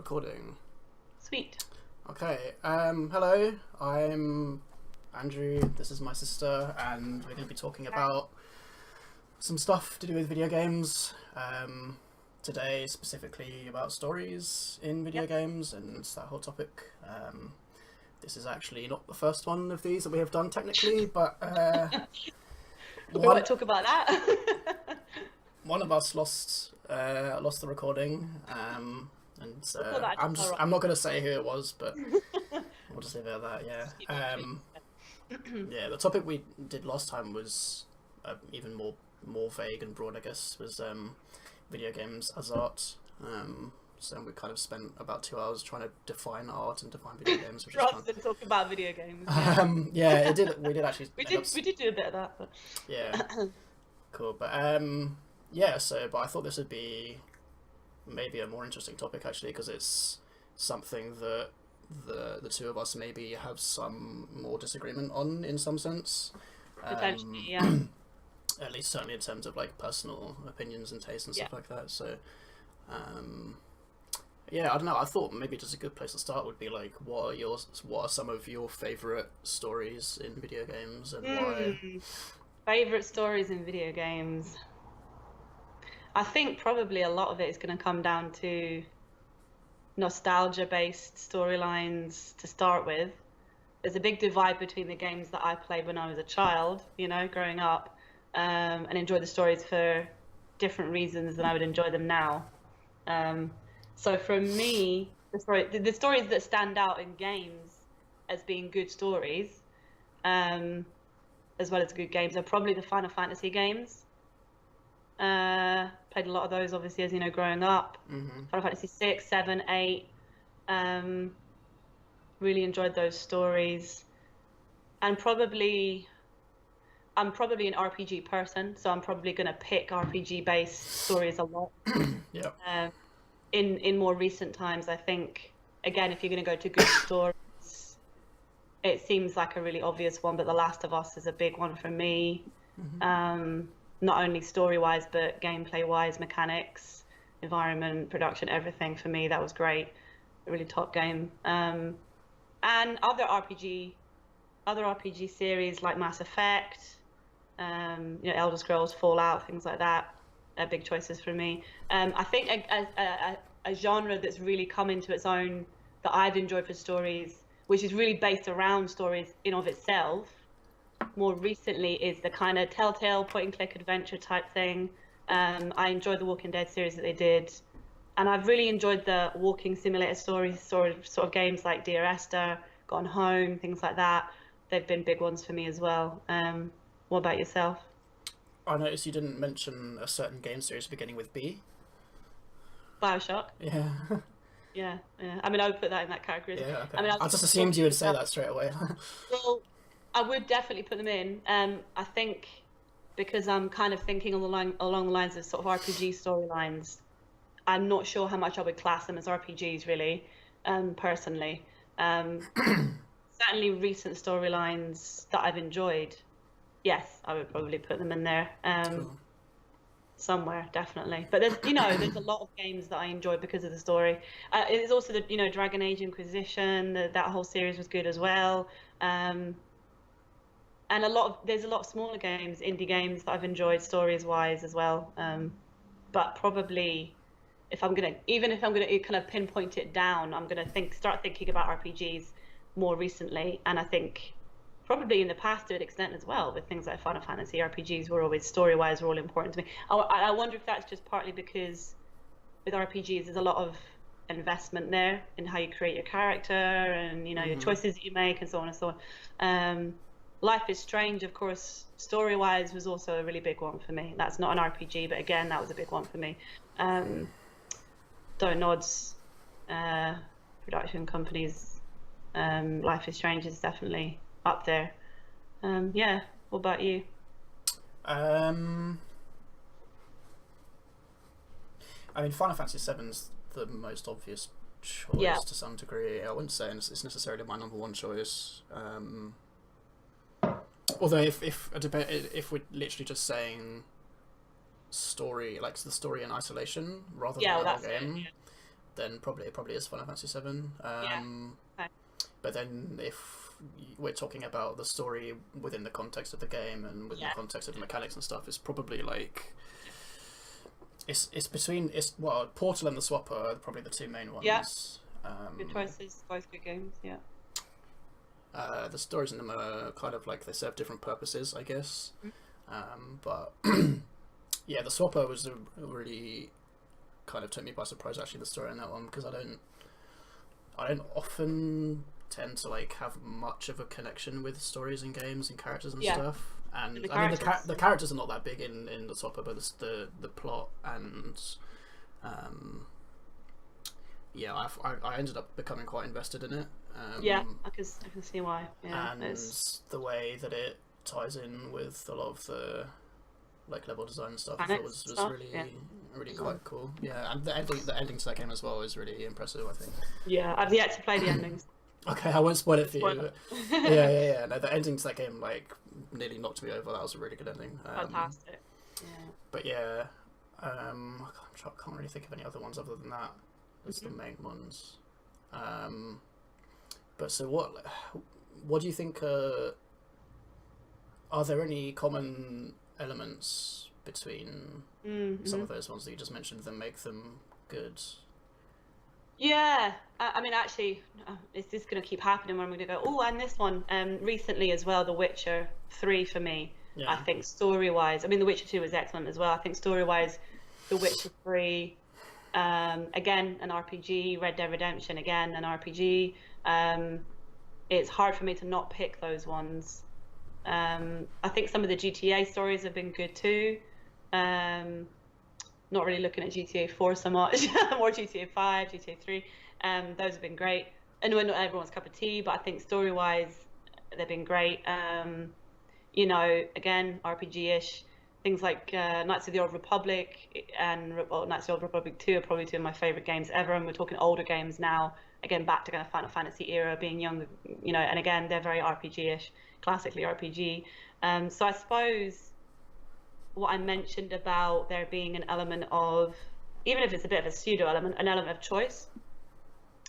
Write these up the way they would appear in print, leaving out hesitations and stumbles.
recording. Sweet. Okay, hello, I'm Andrew, this is my sister, and we're going to be talking about some stuff to do with video games. Today, specifically about stories in video games, and it's that whole topic. This is actually not the first one of these that we have done technically, but We won't talk about that. one of us lost the recording, and We'll that I'm not going to say who it was, but we'll just leave it at that. Yeah. Yeah. The topic we did last time was even more vague and broad, I guess. Was video games as art. So we kind of spent about 2 hours trying to define art and define video games, which is fun. Rather than talk about video games. Yeah, we did actually. We did do a bit of that. But... Yeah. Cool, but yeah. But I thought this would be maybe a more interesting topic actually, because it's something that the two of us maybe have some more disagreement on in some sense. Potentially, yeah. At least certainly in terms of like personal opinions and tastes and stuff like that. So, yeah, I don't know. I thought maybe just a good place to start would be like, what are some of your favorite stories in video games and why? Favorite stories in video games. I think probably a lot of it is going to come down to nostalgia-based storylines to start with. There's a big divide between the games that I played when I was a child, growing up, and enjoyed the stories for different reasons than I would enjoy them now. So for me, the stories that stand out in games as being good stories, as well as good games, are probably the Final Fantasy games. Played a lot of those, obviously, as you know, growing up. Final Fantasy 6, 7, 8. Really enjoyed those stories. And I'm probably an RPG person, so I'm probably going to pick RPG-based stories a lot. Yeah. In more recent times, I think, again, if you're going to go to good stories, it seems like a really obvious one, but The Last of Us is a big one for me. Not only story-wise, but gameplay-wise, mechanics, environment, production, everything for me. That was great. A really top game. And other RPG series like Mass Effect, Elder Scrolls, Fallout, things like that, are big choices for me. I think a genre that's really come into its own that I've enjoyed for stories, which is really based around stories in of itself, more recently, is the kind of Telltale point-and-click adventure type thing. I enjoyed the Walking Dead series that they did, and I've really enjoyed the walking simulator stories, sort of games like Dear Esther, Gone Home, things like that. They've been big ones for me as well. What about yourself? I noticed you didn't mention a certain game series beginning with B. BioShock. Yeah. Yeah. I mean, I would put that in that category. Yeah. Okay. I mean, I just assumed you would say that straight away. Well, I would definitely put them in. I think because I'm kind of thinking along the lines of sort of RPG storylines. I'm not sure how much I would class them as RPGs, really, personally. Certainly recent storylines that I've enjoyed, yes, I would probably put them in there. Cool. Somewhere, definitely. But there's a lot of games that I enjoy because of the story. There's also the Dragon Age Inquisition. That whole series was good as well. And there's a lot of smaller games, indie games that I've enjoyed stories wise as well. But probably, if I'm gonna kind of pinpoint it down, I'm gonna start thinking about RPGs more recently, and I think probably in the past to an extent as well, with things like Final Fantasy. RPGs were always story-wise all important to me. I wonder if that's just partly because with RPGs there's a lot of investment there in how you create your character and your choices that you make and so on and so on. Life is Strange, of course, story-wise was also a really big one for me. That's not an RPG, but again, that was a big one for me. Don't Nod's production companies, Life is Strange is definitely up there. Yeah, what about you? I mean, Final Fantasy VII's the most obvious choice to some degree. I wouldn't say it's necessarily my number one choice. Although if we're literally just saying story, like the story in isolation rather than the whole game, then it probably is Final Fantasy VII. Okay. But then if we're talking about the story within the context of the game and within the context of the mechanics and stuff, it's probably like it's Portal and the Swapper are probably the two main ones. Yeah. Good choices, both good games. Yeah. The stories in them are kind of like they serve different purposes, I guess. But yeah, the Swapper was a really kind of took me by surprise, actually, the story in that one, because I don't often tend to like have much of a connection with stories in games and characters and stuff. And I mean the characters are not that big in the Swapper, but the plot and I ended up becoming quite invested in it. I can see why. Yeah, and the way that it ties in with a lot of the like level design and stuff, I thought was really quite cool. Yeah, and the ending to that game as well is really impressive, I think. Yeah, I've yet to play the endings. Okay, I won't spoil it for you. But yeah. No, the ending to that game like nearly knocked me over. That was a really good ending. Fantastic. Yeah. But yeah, I can't really think of any other ones other than that. Those are the main ones. But so what do you think? Are there any common elements between some of those ones that you just mentioned that make them good? Yeah, I mean, actually, is this going to keep happening when we're going to go, oh, and this one, recently as well, The Witcher 3 for me, I think story-wise, I mean, The Witcher 2 was excellent as well. I think story-wise, The Witcher 3, again, an RPG, Red Dead Redemption, again, an RPG. It's hard for me to not pick those ones. I think some of the GTA stories have been good too. Not really looking at GTA 4 so much, more GTA 5, GTA 3. Those have been great. I know not everyone's cup of tea, but I think story-wise, they've been great. You know, again, RPG-ish. Things like Knights of the Old Republic and Knights of the Old Republic 2 are probably two of my favourite games ever, and we're talking older games now. Again, back to kind of Final Fantasy era, being younger, you know, and again, they're very RPG-ish, classically RPG. So I suppose what I mentioned about there being an element of, even if it's a bit of a pseudo element, an element of choice,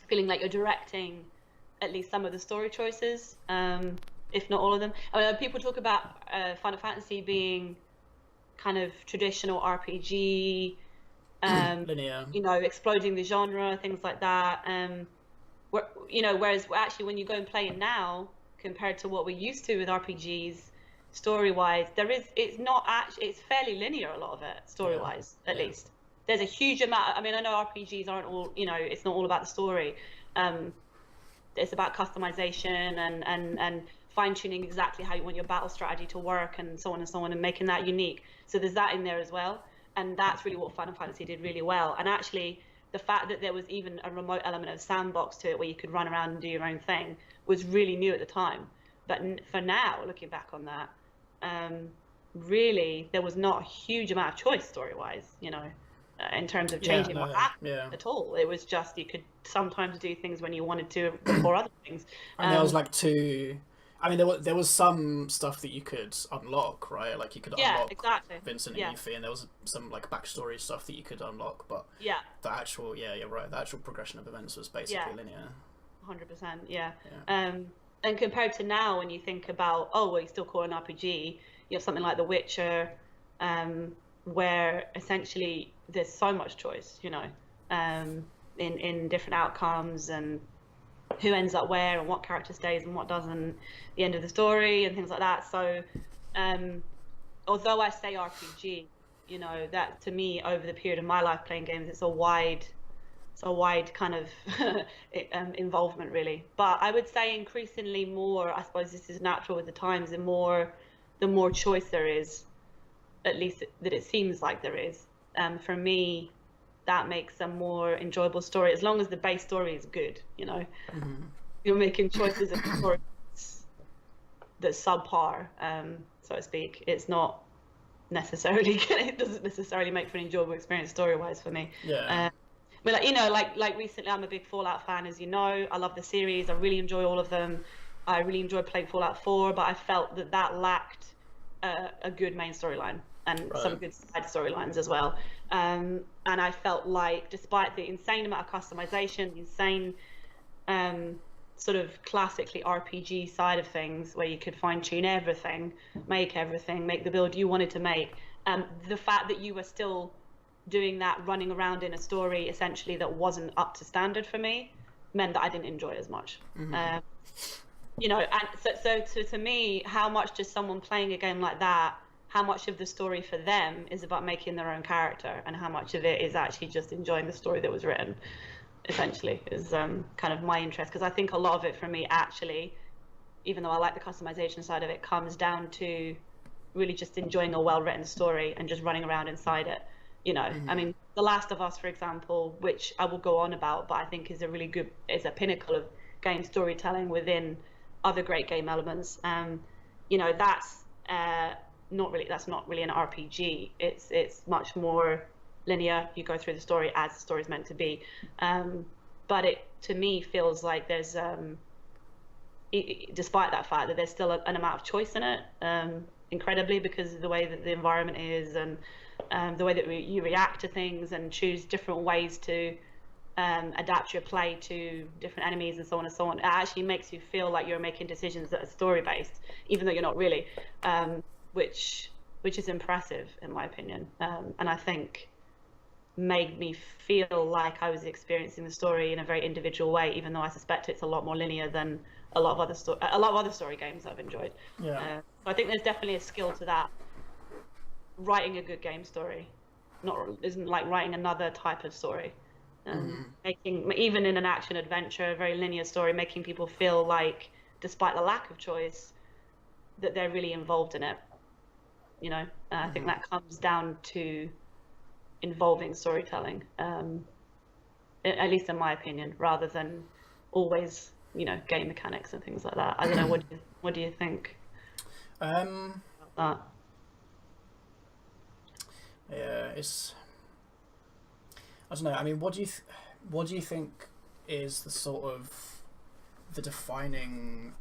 feeling like you're directing at least some of the story choices, if not all of them. I mean, people talk about Final Fantasy being kind of traditional RPG, linear, you know, exploding the genre, things like that. You know, whereas actually when you go and play it now, compared to what we're used to with RPGs, story-wise, it's fairly linear, a lot of it, story-wise, at least. There's a huge amount, I mean, I know RPGs aren't all, you know, it's not all about the story. It's about customization and fine-tuning exactly how you want your battle strategy to work and so on, and making that unique. So there's that in there as well. And that's really what Final Fantasy did really well. And actually, the fact that there was even a remote element of sandbox to it where you could run around and do your own thing was really new at the time. But for now, looking back on that, really, there was not a huge amount of choice story-wise, you know, in terms of changing what happened at all. It was just you could sometimes do things when you wanted to before other things. And there was like I mean, there was some stuff that you could unlock, right? Like you could unlock Vincent and Yuffie, and there was some like backstory stuff that you could unlock, but the actual, you're right, the actual progression of events was basically linear. 100%, and compared to now, when you think about, oh, well, you still call it an RPG, you have something like The Witcher, where essentially there's so much choice, you know, in different outcomes and who ends up where and what character stays and what doesn't, the end of the story and things like that. So although I say RPG, you know, that to me over the period of my life playing games, it's a wide kind of involvement really. But I would say increasingly more, I suppose this is natural with the times, the more choice there is, at least that it seems like there is. For me, that makes a more enjoyable story, as long as the base story is good, you know. You're making choices of story that's subpar, so to speak. It's not necessarily it doesn't necessarily make for an enjoyable experience story-wise for me. But like, you know, like recently, I'm a big Fallout fan, as you know. I love the series. I really enjoy all of them. I really enjoyed playing Fallout 4, but I felt that lacked a good main storyline. and Right. some good side storylines as well. And I felt like, despite the insane amount of customization, the insane sort of classically RPG side of things, where you could fine tune everything, make the build you wanted to make, the fact that you were still doing that, running around in a story essentially that wasn't up to standard for me, meant that I didn't enjoy it as much. You know, and so to me, how much does someone playing a game like that, how much of the story for them is about making their own character, and how much of it is actually just enjoying the story that was written, essentially, is kind of my interest. Because I think a lot of it for me, actually, even though I like the customization side of it, comes down to really just enjoying a well-written story and just running around inside it. You know, I mean, The Last of Us, for example, which I will go on about, but I think is a pinnacle of game storytelling within other great game elements. You know, that's not really an RPG. It's much more linear. You go through the story as the story's meant to be. But it, to me, feels like there's, despite that fact, that there's still an amount of choice in it, incredibly, because of the way that the environment is, and the way that you react to things and choose different ways to adapt your play to different enemies and so on and so on. It actually makes you feel like you're making decisions that are story based, even though you're not really, which is impressive in my opinion, and I think made me feel like I was experiencing the story in a very individual way, even though I suspect it's a lot more linear than a lot of other story games I've enjoyed. Yeah. So I think there's definitely a skill to that. Writing a good game story isn't like writing another type of story. Making, even in an action adventure, a very linear story, making people feel like, despite the lack of choice, that they're really involved in it. You know, I think that comes down to involving storytelling, at least in my opinion, rather than always, you know, game mechanics and things like that. I don't know. What do you think about that? Yeah, it's. I don't know. I mean, what do you think is the defining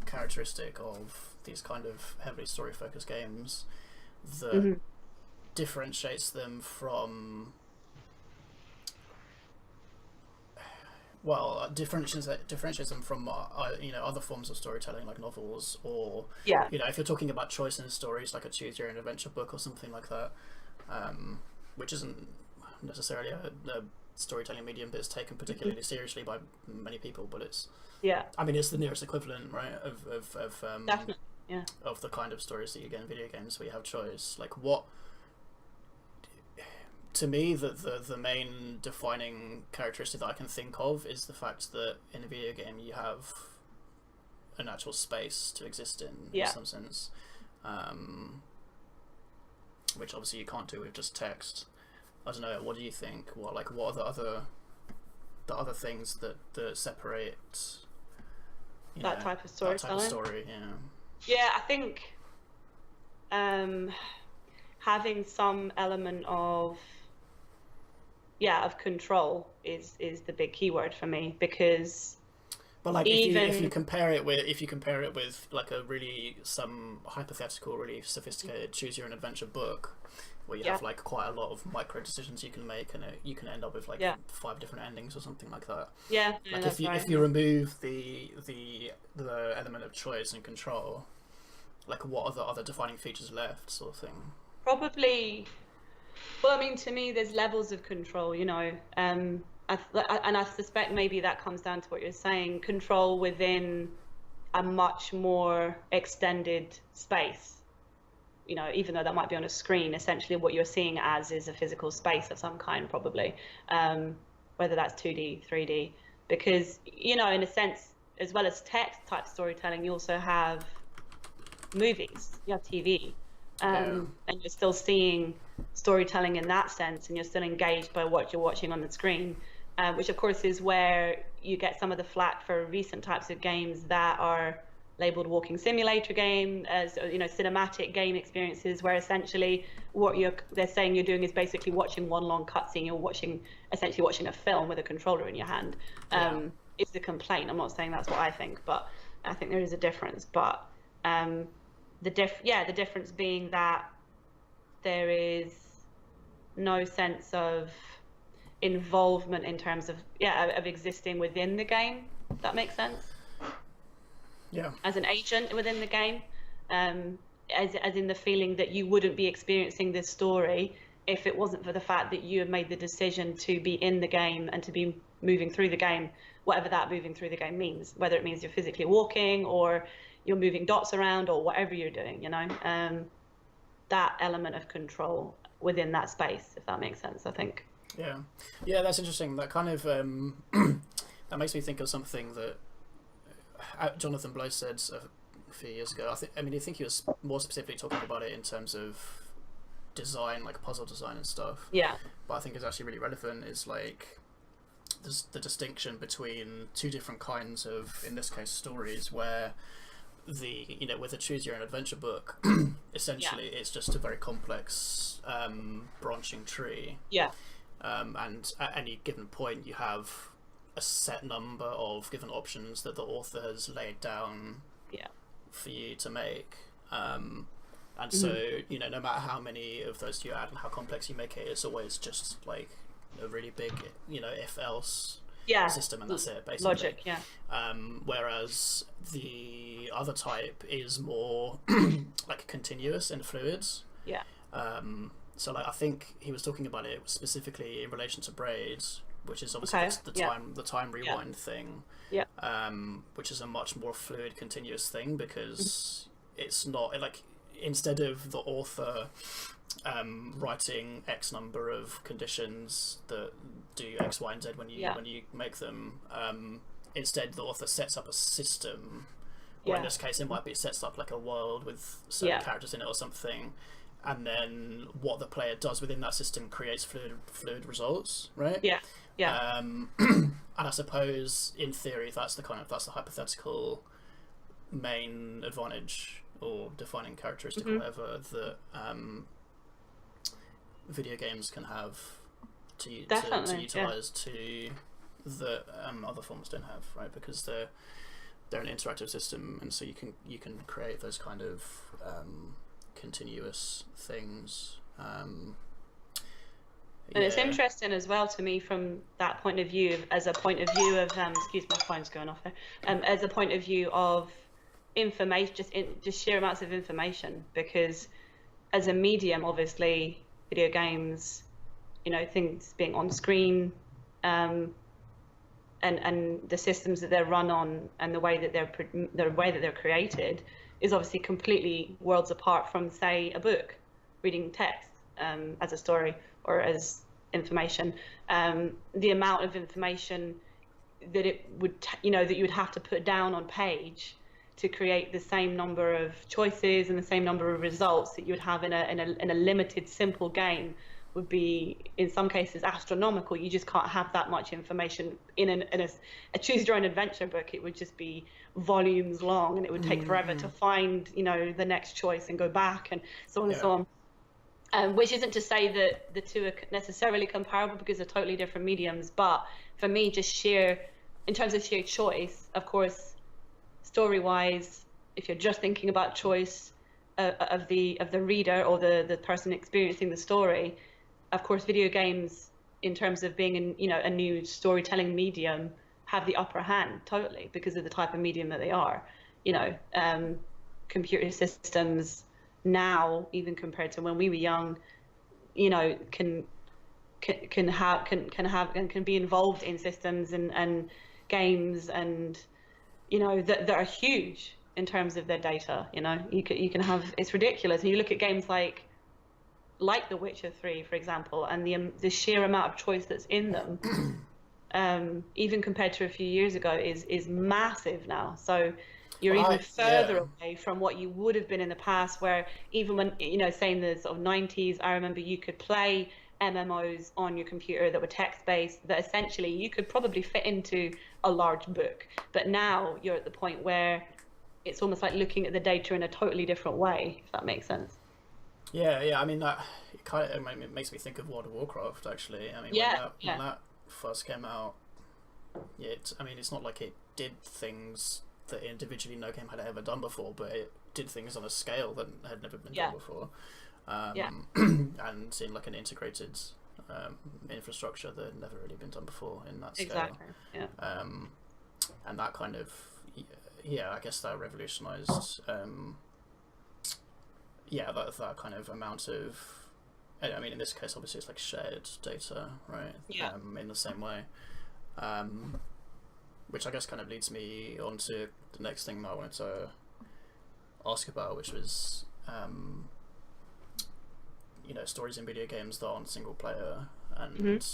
characteristic of these kind of heavily story-focused games that differentiates them from, well, differentiates them from you know, other forms of storytelling like novels, or you know, if you're talking about choice in stories like a choose your own adventure book or something like that, which isn't necessarily a storytelling medium but it's taken particularly seriously by many people, but it's, I mean, it's the nearest equivalent, right, of Definitely, of the kind of stories that you get in video games where you have choice. Like, what, to me, the main defining characteristic that I can think of is the fact that in a video game you have an actual space to exist in some sense, which obviously you can't do with just text. I don't know. What do you think? What are the other things that separate that type of storytelling? That type of story, yeah. Yeah, I think having some element of control is the big keyword for me, because. But like, if you compare it with like a really, some hypothetical, really sophisticated choose your own adventure book, where you have like quite a lot of micro decisions you can make, and you can end up with like 5 different endings or something like that. Like, if you remove the element of choice and control, like, what are the other defining features left, sort of thing? Probably. Well, I mean, to me, there's levels of control, you know. And I suspect maybe that comes down to what you're saying, control within a much more extended space. You know, even though that might be on a screen, essentially what you're seeing as is a physical space of some kind, probably, whether that's 2D, 3D, because, you know, in a sense, as well as text type storytelling, you also have movies, you have TV, and you're still seeing storytelling in that sense, and you're still engaged by what you're watching on the screen, which of course is where you get some of the flack for recent types of games that are labeled walking simulator game, as, you know, cinematic game experiences, where essentially what they're saying you're doing is basically watching one long cutscene. You're essentially watching a film with a controller in your hand. It's the complaint. I'm not saying that's what I think, but I think there is a difference. But the difference being that there is no sense of involvement in terms of of existing within the game. If that makes sense. Yeah. As an agent within the game, as in the feeling that you wouldn't be experiencing this story if it wasn't for the fact that you have made the decision to be in the game and to be moving through the game, whatever that moving through the game means, whether it means you're physically walking or you're moving dots around or whatever you're doing, you know, that element of control within that space, if that makes sense, I think. Yeah, that's interesting. That kind of that makes me think of something that Jonathan Blow said a few years ago. I think he was more specifically talking about it in terms of design, like puzzle design and stuff. Yeah. But I think it's actually really relevant is like the distinction between two different kinds of, in this case, stories where with a choose your own adventure book, essentially it's just a very complex branching tree. Yeah. And at any given point you have a set number of given options that the author has laid down for you to make. And so, no matter how many of those you add and how complex you make it, it's always just like a really big, if-else system, and that's it, basically. Logic, yeah. Whereas the other type is more like continuous and fluid. Yeah. So like I think he was talking about it specifically in relation to Braid, which is obviously the time rewind thing. Yeah. Which is a much more fluid, continuous thing because it's not like, instead of the author writing X number of conditions that do X, Y, and Z when you make them, instead the author sets up a system, or in this case it might be sets up like a world with certain characters in it or something, and then what the player does within that system creates fluid results, right? And I suppose in theory that's the hypothetical main advantage or defining characteristic or whatever that video games can have to utilize to that other forms don't have, right? Because they're an interactive system, and so you can create those kind of continuous things. And it's interesting as well to me from that point of view, as a point of view of excuse my phone's going off there, as a point of view of information, just sheer amounts of information, because as a medium, obviously video games, things being on screen, and the systems that they're run on and the way that they're created is obviously completely worlds apart from, say, a book, reading text as a story or as information. The amount of information that it would that you would have to put down on page to create the same number of choices and the same number of results that you would have in a limited, simple game would be, in some cases, astronomical. You just can't have that much information in a choose your own adventure book. It would just be volumes long, and it would take forever to find the next choice and go back and so on and so on. Which isn't to say that the two are necessarily comparable, because they're totally different mediums. But for me, just in terms of sheer choice, of course, story-wise, if you're just thinking about choice of the reader or the person experiencing the story, of course, video games, in terms of being a new storytelling medium, have the upper hand totally, because of the type of medium that they are. Computer systems now, even compared to when we were young, can be involved in systems and games, and that are huge in terms of their data. You can have, it's ridiculous. And you look at games like The Witcher 3, for example, and the sheer amount of choice that's in them, even compared to a few years ago, is massive now. So you're even further away from what you would have been in the past, where even when, say in the sort of 90s, I remember you could play MMOs on your computer that were text-based, that essentially you could probably fit into a large book. But now you're at the point where it's almost like looking at the data in a totally different way, if that makes sense. Yeah. I mean, it makes me think of World of Warcraft, actually. I mean, when that first came out, it's not like it did things that individually no game had ever done before, but it did things on a scale that had never been done before. Yeah. And seeing like an integrated infrastructure that had never really been done before in that scale. Exactly. Yeah. And that kind of, yeah, I guess that revolutionized, that kind of amount of, I mean, in this case, obviously, it's like shared data, right? Yeah. In the same way. Which I guess kind of leads me on to the next thing that I wanted to ask about, which was, stories in video games that aren't single player, and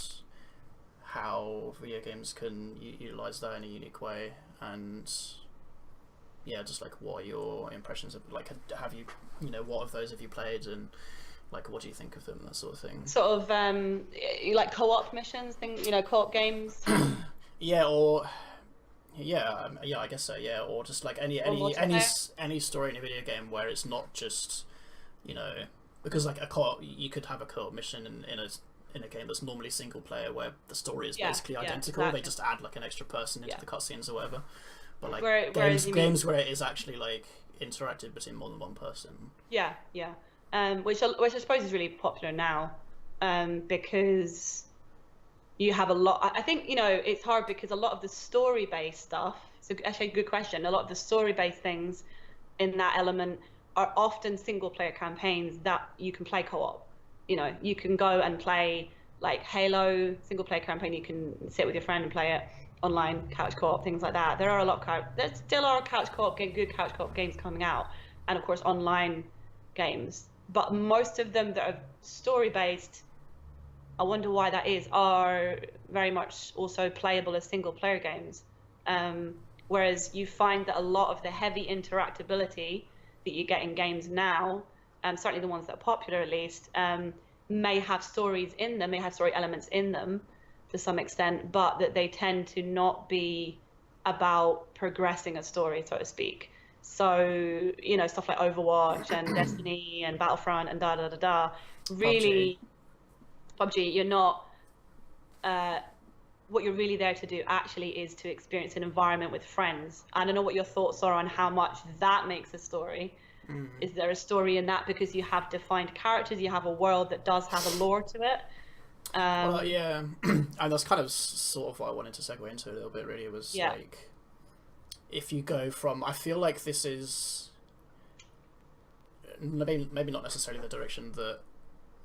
how video games can utilize that in a unique way, and just like what are your impressions of, like, have you, what of those have you played, and like what do you think of them, that sort of thing. Sort of you like co-op missions, co-op games. I guess so, or just like any story in a video game where it's not just, because like you could have a co-op mission in a game that's normally single player where the story is basically identical. Exactly. They just add like an extra person into the cutscenes or whatever. But like games where it is actually like interactive between more than one person. Yeah. Which I suppose is really popular now, because you have a lot. I think it's hard because a lot of the story-based stuff. So actually, a good question. A lot of the story-based things in that element are often single-player campaigns that you can play co-op. You can go and play like Halo single-player campaign. You can sit with your friend and play it online, couch co-op, things like that. There still are couch co-op good couch co-op games coming out, and of course online games. But most of them that are story-based, I wonder why that is, are very much also playable as single-player games. Whereas you find that a lot of the heavy interactability that you get in games now, certainly the ones that are popular at least, may have stories in them, may have story elements in them to some extent, but that they tend to not be about progressing a story, so to speak. So, stuff like Overwatch and Destiny and Battlefront and really, PUBG, you're not, what you're really there to do actually is to experience an environment with friends. I don't know what your thoughts are on how much that makes a story. Is there a story in that because you have defined characters, you have a world that does have a lore to it? Well, yeah, and that's kind of sort of what I wanted to segue into a little bit, really, was like, if you go from, I feel like this is maybe not necessarily the direction that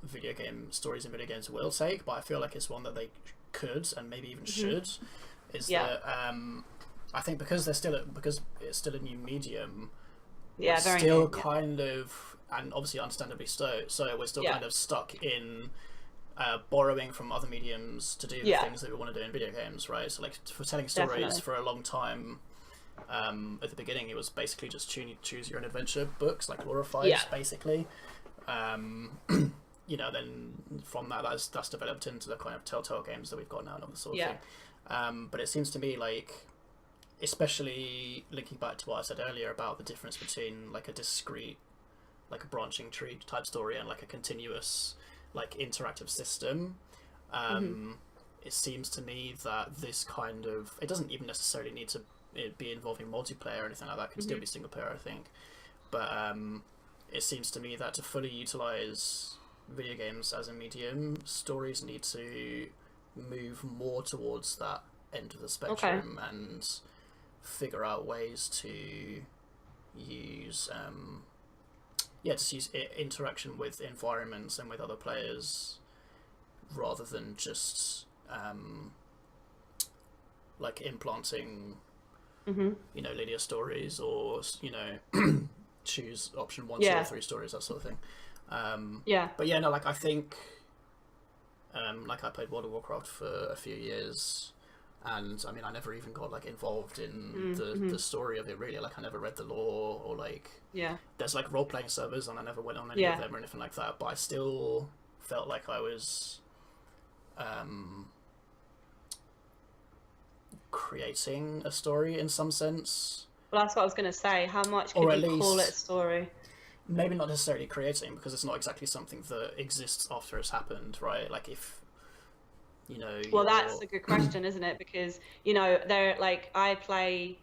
video game stories in video games will take, but I feel like it's one that they could and maybe even should. That I think because it's still a new medium, we're still kind of, and obviously understandably so we're still kind of stuck in borrowing from other mediums to do the things that we want to do in video games, right? So like for telling stories for a long time, at the beginning it was basically just choose your own adventure books, like glorifieds, basically. Then from that's developed into the kind of Telltale games that we've got now and all this sort of thing. But it seems to me like, especially linking back to what I said earlier about the difference between like a discrete, like a branching tree type story and like a continuous, like interactive system, it seems to me that this kind of, it doesn't even necessarily need to be involving multiplayer or anything like that. It can still be single player, I think. But it seems to me that to fully utilize video games as a medium, stories need to move more towards that end of the spectrum and figure out ways to use interaction with environments and with other players, rather than just like implanting linear stories, or choose option 1, 2, or 3 stories, that sort of thing. But I think like I played World of Warcraft for a few years, and I mean I never even got like involved in the story of it, really. Like I never read the lore, or like there's like role-playing servers and I never went on any of them or anything like that, but I still felt like I was creating a story in some sense. Well, that's what I was going to say. How much could you call it a story? Maybe not necessarily creating, because it's not exactly something that exists after it's happened, right? Like if well, that's a good question, isn't it? Because they're like, I play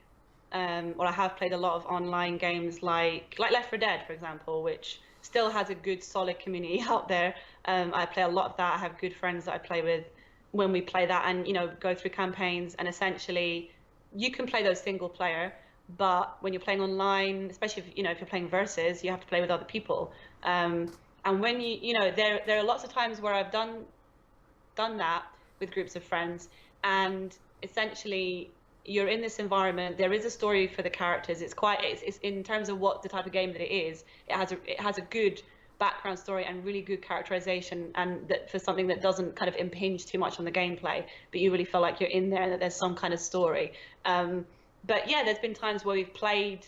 I have played a lot of online games like Left 4 Dead, for example, which still has a good solid community out there. I play a lot of that. I have good friends that I play with when we play that, and go through campaigns, and essentially you can play those single player, but when you're playing online, especially if you're playing versus, you have to play with other people. And when there are lots of times where I've done that with groups of friends, and essentially you're in this environment. There is a story for the characters. It's in terms of what the type of game that it is. It has a good background story and really good characterization, and that for something that doesn't kind of impinge too much on the gameplay, but you really feel like you're in there and that there's some kind of story. But yeah, there's been times where we've played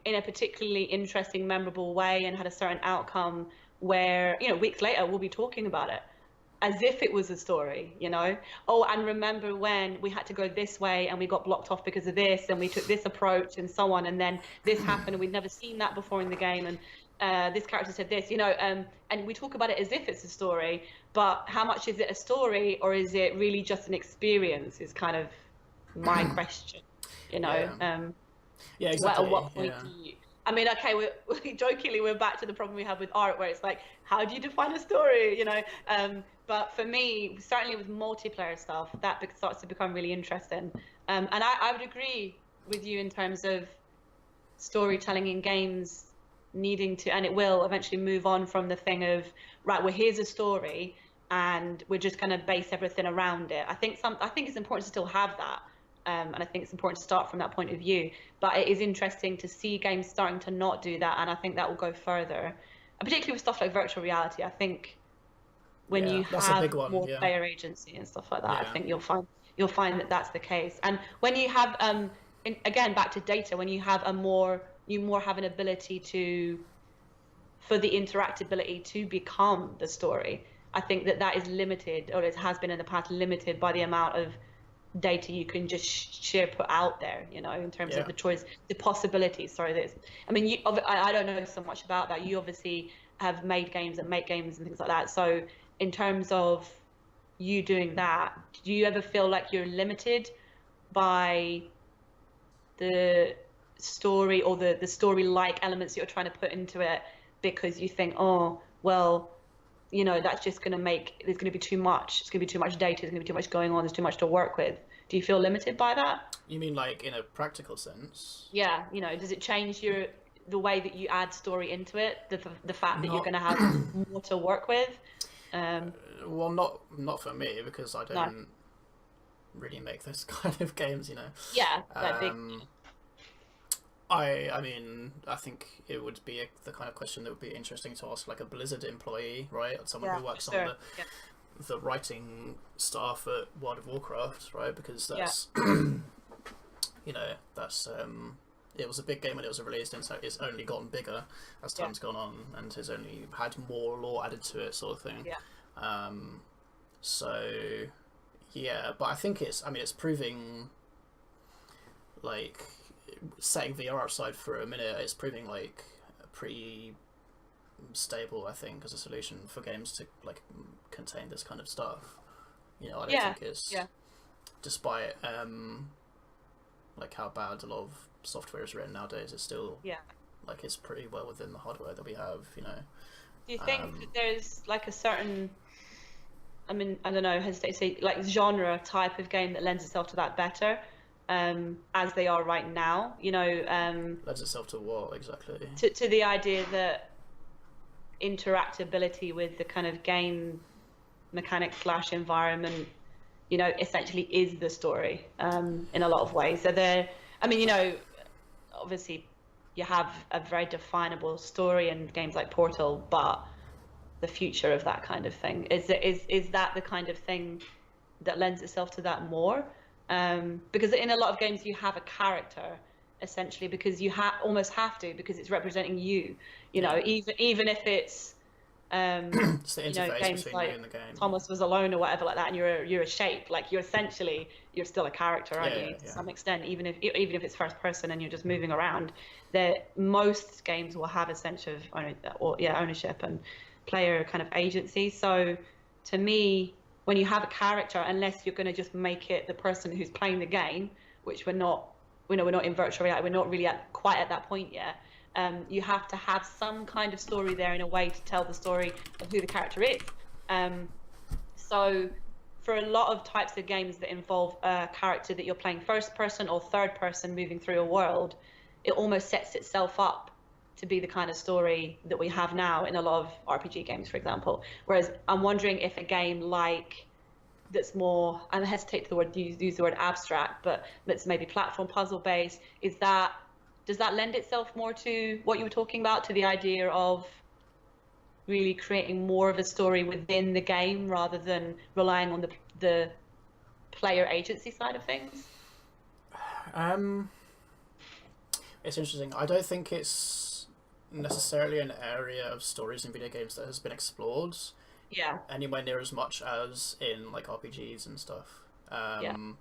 in a particularly interesting, memorable way and had a certain outcome where weeks later we'll be talking about it as if it was a story, Oh, and remember when we had to go this way and we got blocked off because of this, and we took this approach and so on, and then this happened and we'd never seen that before in the game, and this character said this, and we talk about it as if it's a story, but how much is it a story, or is it really just an experience, is kind of my question, Yeah, exactly. At what point do you... I mean, okay, we're back to the problem we have with art, where it's like, how do you define a story, But for me, certainly with multiplayer stuff, that starts to become really interesting. And I would agree with you in terms of storytelling in games needing to, and it will eventually move on from the thing of, right, well, here's a story, and we're just going to base everything around it. I think it's important to still have that. And I think it's important to start from that point of view. But it is interesting to see games starting to not do that, and I think that will go further. And particularly with stuff like virtual reality, I think when you have more player agency and stuff like that, I think you'll find that that's the case. And when you have, again, back to data, when you have you more have an ability for the interactability to become the story. I think that is limited, or it has been in the past limited by the amount of data you can just put out there, in terms of the choice, the possibilities. I mean, I don't know so much about that. You obviously have made games and make games and things like that. So in terms of you doing that, do you ever feel like you're limited by the story or the story-like elements you're trying to put into it, because you think, oh, well, that's just going to there's going to be too much. It's going to be too much data. There's going to be too much going on. There's too much to work with. Do you feel limited by that? You mean like in a practical sense? Yeah. Does it change the way that you add story into it? The fact that you're going to have more to work with? Well, not for me, because I don't really make those kind of games, Yeah, that big. I mean, I think it would be the kind of question that would be interesting to ask like a Blizzard employee, right? Someone who works on the writing staff at World of Warcraft, right? Because that's, that's it was a big game when it was released, and so it's only gotten bigger as time's gone on, and has only had more lore added to it, sort of thing. Yeah. So, yeah, but I think it's proving, like, setting VR aside for a minute, it's proving like pretty stable, I think, as a solution for games to like contain this kind of stuff. I don't think it's, despite like how bad a lot of software is written nowadays, it's still like it's pretty well within the hardware that we have. Do you think that there's like a certain, I mean, I don't know, hesitate to say, like, genre type of game that lends itself to that better? As they are right now, lends itself to what exactly? To the idea that interactability with the kind of game mechanic / environment, essentially is the story in a lot of ways. So obviously you have a very definable story in games like Portal, but the future of that kind of thing, is that the kind of thing that lends itself to that more? Because in a lot of games you have a character, essentially, because you almost have to, because it's representing you. Even if it's it's the interface games between like you and the game. Thomas Was Alone or whatever like that, and you're a shape. Like, you're still a character, aren't you? To some extent, even if it's first person and you're just moving around. Most games will have a sense of ownership and player kind of agency. So to me, when you have a character, unless you're going to just make it the person who's playing the game, which we're not in virtual reality, we're not really quite at that point yet. You have to have some kind of story there in a way to tell the story of who the character is. So for a lot of types of games that involve a character that you're playing first person or third person moving through a world, it almost sets itself up to be the kind of story that we have now in a lot of RPG games, for example. Whereas I'm wondering if a game like that's more, I hesitate to use the word abstract, but that's maybe platform puzzle based, does that lend itself more to what you were talking about, to the idea of really creating more of a story within the game rather than relying on the player agency side of things? It's interesting. I don't think it's necessarily an area of stories in video games that has been explored anywhere near as much as in like RPGs and stuff. I'm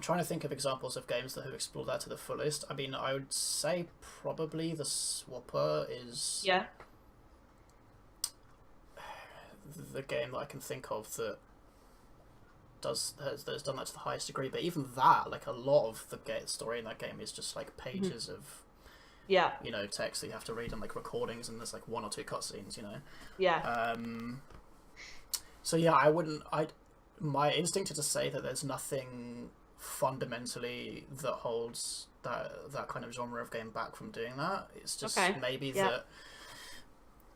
trying to think of examples of games that have explored that to the fullest. I mean, I would say probably the Swapper is the game that I can think of that has done that to the highest degree. But even that, like, a lot of the story in that game is just like pages of text that you have to read and like recordings, and there's like one or two cutscenes, so my instinct is to say that there's nothing fundamentally that holds that kind of genre of game back from doing that. It's just maybe that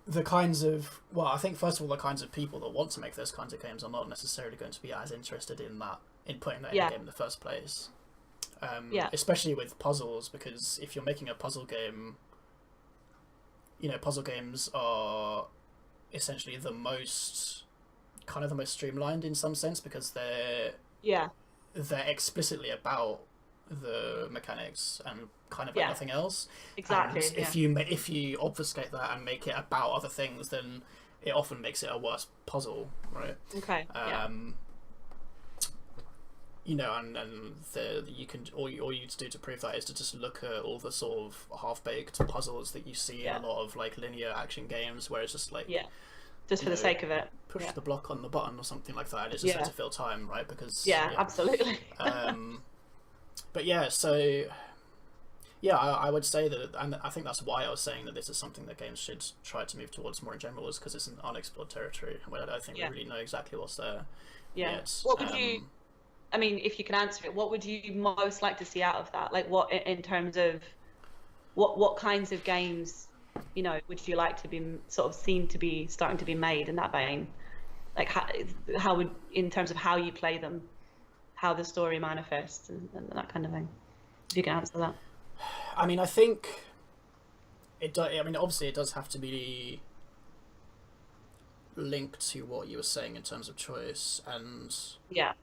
the kinds of, I think first of all, the kinds of people that want to make those kinds of games are not necessarily going to be as interested in putting that in the game in the first place. Especially with puzzles, because if you're making a puzzle game, puzzle games are essentially the most streamlined in some sense, because they're explicitly about the mechanics and kind of like nothing else. Exactly. And if you obfuscate that and make it about other things, then it often makes it a worse puzzle, right? Okay. You can all you need to do to prove that is to just look at all the sort of half-baked puzzles that you see in a lot of like linear action games, where it's just like just for the sake of it, push the block on the button or something like that. It's just to fill time, right? Because absolutely. But I would say that, and I think that's why I was saying that this is something that games should try to move towards more in general, is because it's an unexplored territory where I don't think we really know exactly what's there yet. What would you, I mean, if you can answer it, what would you most like to see out of that? Like, what in terms of what kinds of games, would you like to be sort of seen to be starting to be made in that vein? Like, how would, in terms of how you play them, how the story manifests and that kind of thing? If you can answer that. I mean, I think it does. I mean, obviously, it does have to be linked to what you were saying in terms of choice, and I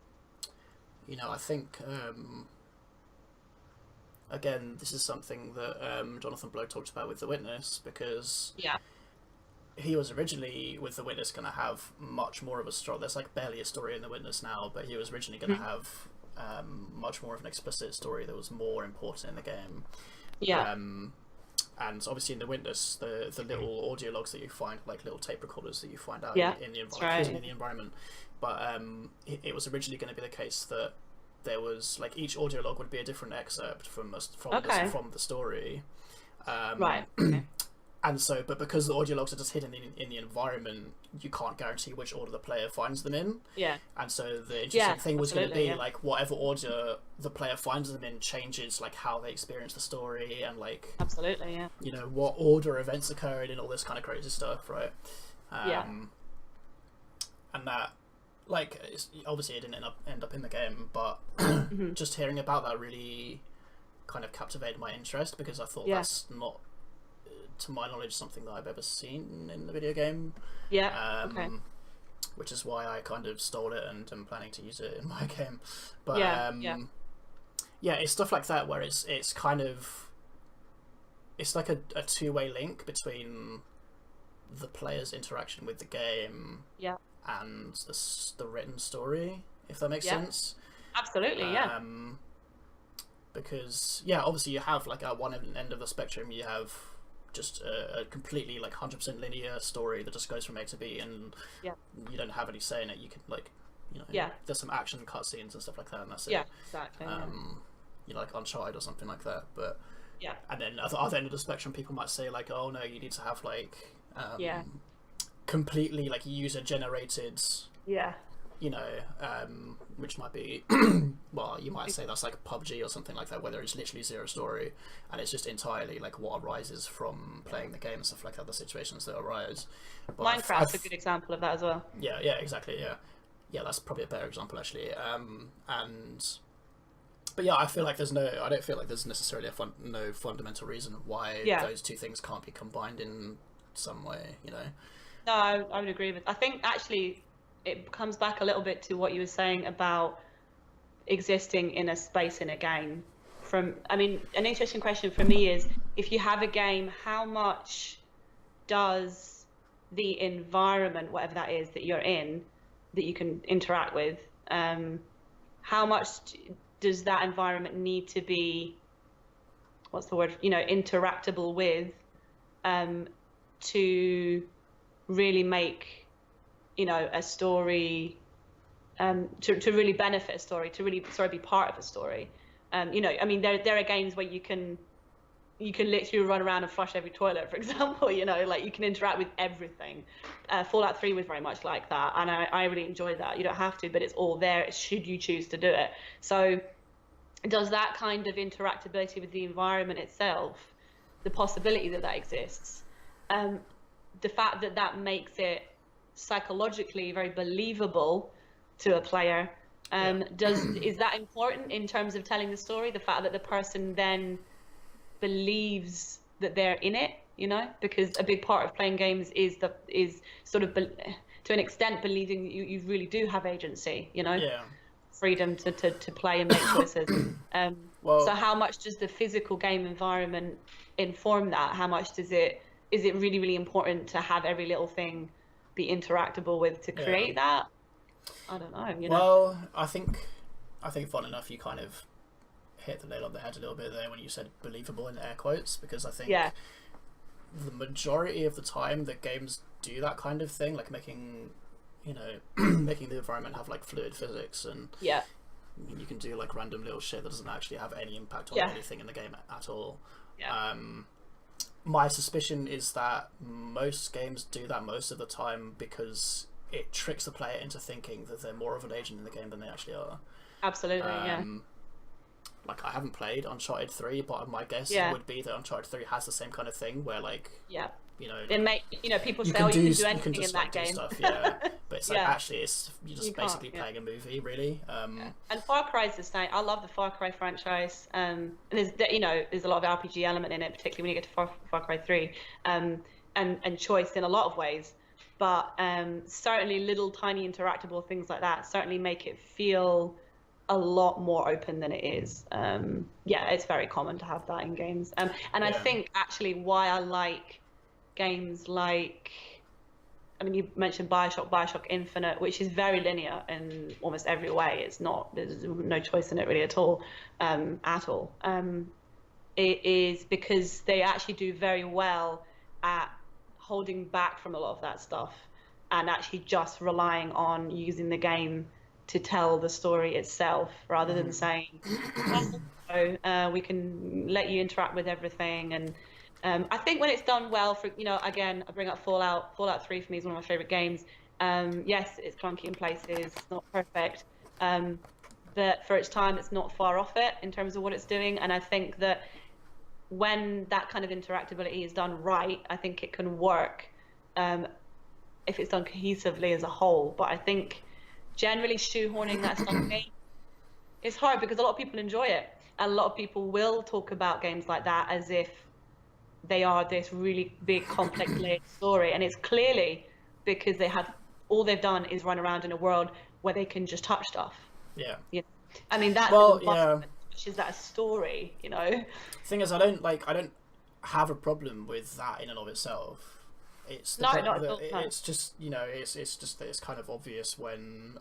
think again, this is something that Jonathan Blow talked about with The Witness, because he was originally with The Witness going to have much more of a story. There's like barely a story in The Witness now, but he was originally going to have much more of an explicit story that was more important in the game. And obviously in The Witness, the little audio logs that you find, like little tape recorders that you find out in the environment. But it was originally going to be the case that there was like each audio log would be a different excerpt from the story. And so, but because the audio logs are just hidden in the environment, you can't guarantee which order the player finds them in. And so the interesting thing was going to be like whatever order the player finds them in changes like how they experience the story, and like what order events occur in, and all this kind of crazy stuff, right? And that, like, obviously it didn't end up in the game, but just hearing about that really kind of captivated my interest, because I thought that's not, to my knowledge, something that I've ever seen in the video game. Which is why I kind of stole it and am planning to use it in my game. But it's stuff like that where it's kind of, it's like a two-way link between the player's interaction with the game and the written story, if that makes sense. Absolutely. Because obviously you have like at one end of the spectrum, you have just a completely like 100% linear story that just goes from A to B, and you don't have any say in it. You can like there's some action cutscenes and stuff like that, and that's it. Exactly. like Uncharted or something like that. But Yeah. and then at the other end of the spectrum, people might say like, oh no, you need to have like Yeah. completely like user generated, Yeah. you know, which might be, well, you might say that's like PUBG or something like that, where there is literally zero story, and it's just entirely like what arises from playing the game and stuff like that, the situations that arise. But Minecraft's a good example of that as well. Yeah, exactly, yeah, that's probably a better example actually. But yeah, I don't feel like there's necessarily no fundamental reason why those two things can't be combined in some way, you know. No, I would agree with. I think actually it comes back a little bit to what you were saying about existing in a space in a game. I mean, an interesting question for me is, if you have a game, how much does the environment, whatever that is that you're in, that you can interact with, how much does that environment need to be, what's the word, interactable with, to really make, a story, to really benefit a story, to really be part of a story. I mean, there are games where you can literally run around and flush every toilet, for example. Like you can interact with everything. Fallout 3 was very much like that, and I really enjoyed that. You don't have to, but it's all there should you choose to do it. So does that kind of interactability with the environment itself, the possibility that exists, the fact that makes it psychologically very believable to a player, is that important in terms of telling the story, the fact that the person then believes that they're in it, because a big part of playing games is sort of to an extent believing you really do have agency, freedom to play and make choices. So how much does the physical game environment inform that? How much is it really, really important to have every little thing be interactable with to create that? I don't know. Well, I think fun enough, you kind of hit the nail on the head a little bit there when you said believable in air quotes, because I think the majority of the time that games do that kind of thing, like making making the environment have like fluid physics, and you can do like random little shit that doesn't actually have any impact on anything in the game at all. My suspicion is that most games do that most of the time because it tricks the player into thinking that they're more of an agent in the game than they actually are. Absolutely, Like, I haven't played Uncharted 3, but my guess would be that Uncharted 3 has the same kind of thing where, like, people say, you can do anything in that game. Stuff, but it's like, actually, you're just basically playing a movie, really. And Far Cry is the same. I love the Far Cry franchise. And there's a lot of RPG element in it, particularly when you get to Far Cry 3, and choice in a lot of ways. But certainly little tiny interactable things like that certainly make it feel a lot more open than it is. It's very common to have that in games. And I think actually why I like games like, I mean, you mentioned Bioshock Infinite, which is very linear in almost every way. There's no choice in it really at all. It is because they actually do very well at holding back from a lot of that stuff and actually just relying on using the game to tell the story itself, rather than saying, we can let you interact with everything. And I think when it's done well, for again, I bring up Fallout 3 for me is one of my favorite games. Yes, it's clunky in places, it's not perfect, but for its time, it's not far off it in terms of what it's doing. And I think that when that kind of interactability is done right, I think it can work if it's done cohesively as a whole. But I think generally shoehorning that stuff in is hard because a lot of people enjoy it, and a lot of people will talk about games like that as if they are this really big, complex layered story, and it's clearly because all they've done is run around in a world where they can just touch stuff. I mean, that's is that a story, Thing is, I don't have a problem with that in and of itself. It's it's just it's just that it's kind of obvious when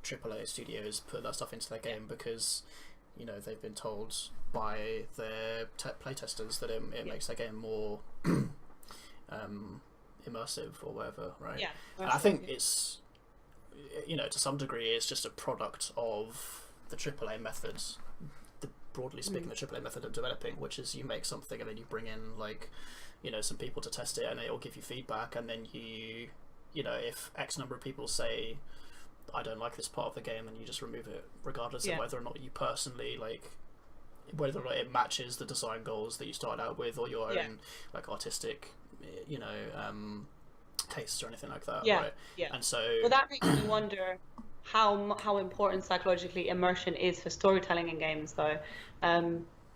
AAA studios put that stuff into their game because they've been told by their playtesters that it makes their game more immersive or whatever, right? And I think it's to some degree it's just a product of the AAA methods, broadly speaking, the AAA method of developing, which is you make something and then you bring in like, some people to test it, and they all give you feedback, and then if X number of people say, I don't like this part of the game, then you just remove it, regardless of whether or not you personally whether or not it matches the design goals that you started out with, or your own like artistic, tastes or anything like that. Right? And so, well, that makes me wonder how important psychologically immersion is for storytelling in games, though.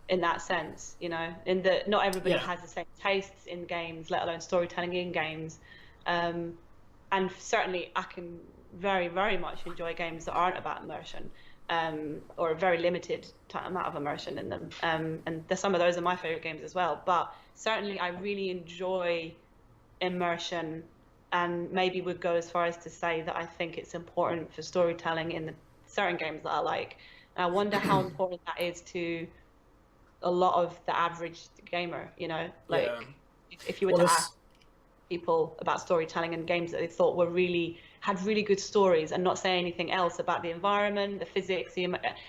In that sense, in that not everybody has the same tastes in games, let alone storytelling in games. And certainly I can very, very much enjoy games that aren't about immersion, or a very limited amount of immersion in them. And some of those are my favorite games as well. But certainly I really enjoy immersion, and maybe would go as far as to say that I think it's important for storytelling in the certain games that I like. And I wonder how important that is to a lot of the average gamer, if you were to ask people about storytelling and games that they thought had really good stories, and not say anything else about the environment, the physics,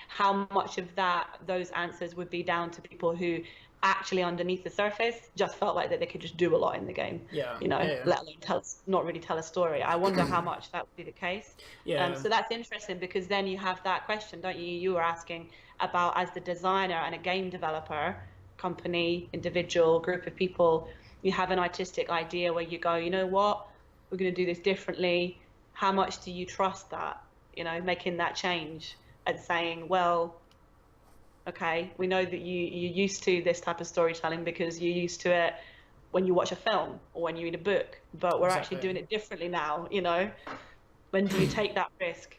how much of those answers would be down to people who actually underneath the surface just felt like that they could just do a lot in the game, let alone not really tell a story. I wonder how much that would be the case. So that's interesting, because then you have that question, don't you? You were asking about, as the designer and a game developer, company, individual, group of people, you have an artistic idea where you go, you know what, we're going to do this differently. How much do you trust that, making that change and saying, well, okay, we know that you're used to this type of storytelling because you're used to it when you watch a film or when you read a book, but we're actually doing it differently now, When do you take that risk?